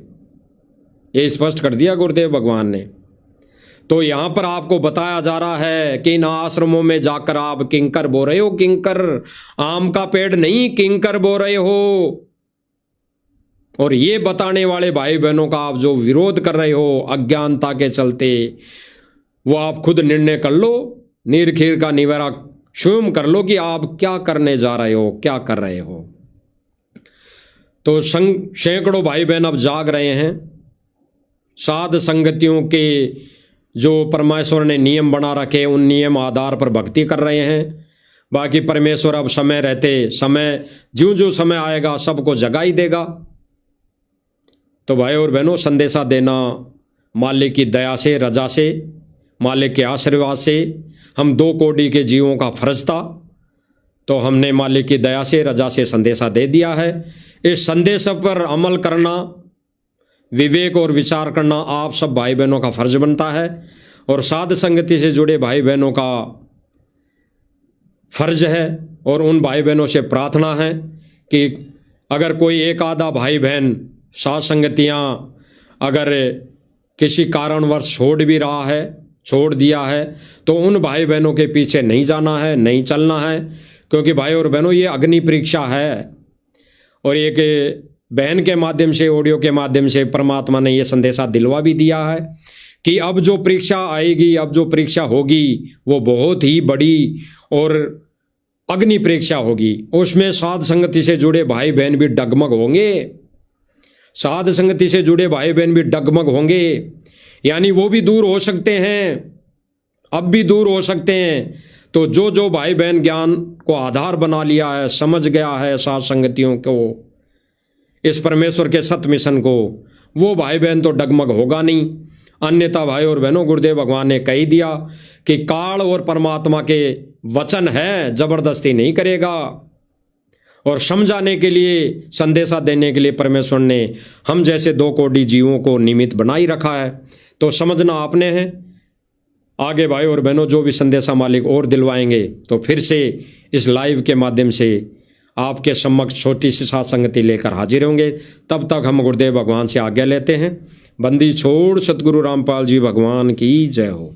ये स्पष्ट कर दिया गुरुदेव भगवान ने। तो यहाँ पर आपको बताया जा रहा है कि इन आश्रमों में जाकर आप किंकर बो रहे हो, किंकर, आम का पेड़ नहीं, किंकर बो रहे हो। और ये बताने वाले भाई बहनों का आप जो विरोध कर रहे हो अज्ञानता के चलते, वो आप खुद निर्णय कर लो, नीरखीर का निवारा स्वयं कर लो कि आप क्या करने जा रहे हो, क्या कर रहे हो। तो सैकड़ों भाई बहन अब जाग रहे हैं। साध संगतियों के जो परमेश्वर ने नियम बना रखे, उन नियम आधार पर भक्ति कर रहे हैं। बाकी परमेश्वर अब समय रहते, समय ज्यों ज्यों समय आएगा सबको जगा ही देगा। तो भाई और बहनों, संदेशा देना मालिक की दया से, रजा से, मालिक के आशीर्वाद से हम 2 कोटि के जीवों का फर्ज था। तो हमने मालिक की दया से, रजा से संदेशा दे दिया है। इस संदेश पर अमल करना, विवेक और विचार करना आप सब भाई बहनों का फर्ज बनता है। और साध संगति से जुड़े भाई बहनों का फर्ज है। और उन भाई बहनों से प्रार्थना है कि अगर कोई एक आधा भाई बहन साध संगतियाँ अगर किसी कारणवश छोड़ भी रहा है, छोड़ दिया है, तो उन भाई बहनों के पीछे नहीं जाना है, नहीं चलना है। क्योंकि भाई और बहनों, ये अग्नि परीक्षा है। और एक बहन के माध्यम से, ऑडियो के माध्यम से परमात्मा ने यह संदेशा दिलवा भी दिया है कि अब जो परीक्षा आएगी, अब जो परीक्षा होगी, वो बहुत ही बड़ी और अग्नि परीक्षा होगी। उसमें साध संगति से जुड़े भाई बहन भी डगमग होंगे, साध संगति से जुड़े भाई बहन भी डगमग होंगे। यानी वो भी दूर हो सकते हैं, अब भी दूर हो सकते हैं। तो जो जो भाई बहन ज्ञान को आधार बना लिया है, समझ गया है साध संगतियों को, इस परमेश्वर के सत्य मिशन को, वो भाई बहन तो डगमग होगा नहीं। अन्यथा भाई और बहनों, गुरुदेव भगवान ने कही दिया कि काल और परमात्मा के वचन है, जबरदस्ती नहीं करेगा। और समझाने के लिए, संदेशा देने के लिए परमेश्वर ने हम जैसे 2 कोटि जीवों को निमित्त बनाई रखा है। तो समझना आपने है। आगे भाई और बहनों, जो भी संदेशा मालिक और दिलवाएंगे तो फिर से इस लाइव के माध्यम से आपके समक्ष छोटी सी साथ संगति लेकर हाजिर होंगे। तब तक हम गुरुदेव भगवान से आज्ञा लेते हैं। बंदी छोड़ सतगुरु रामपाल जी भगवान की जय हो।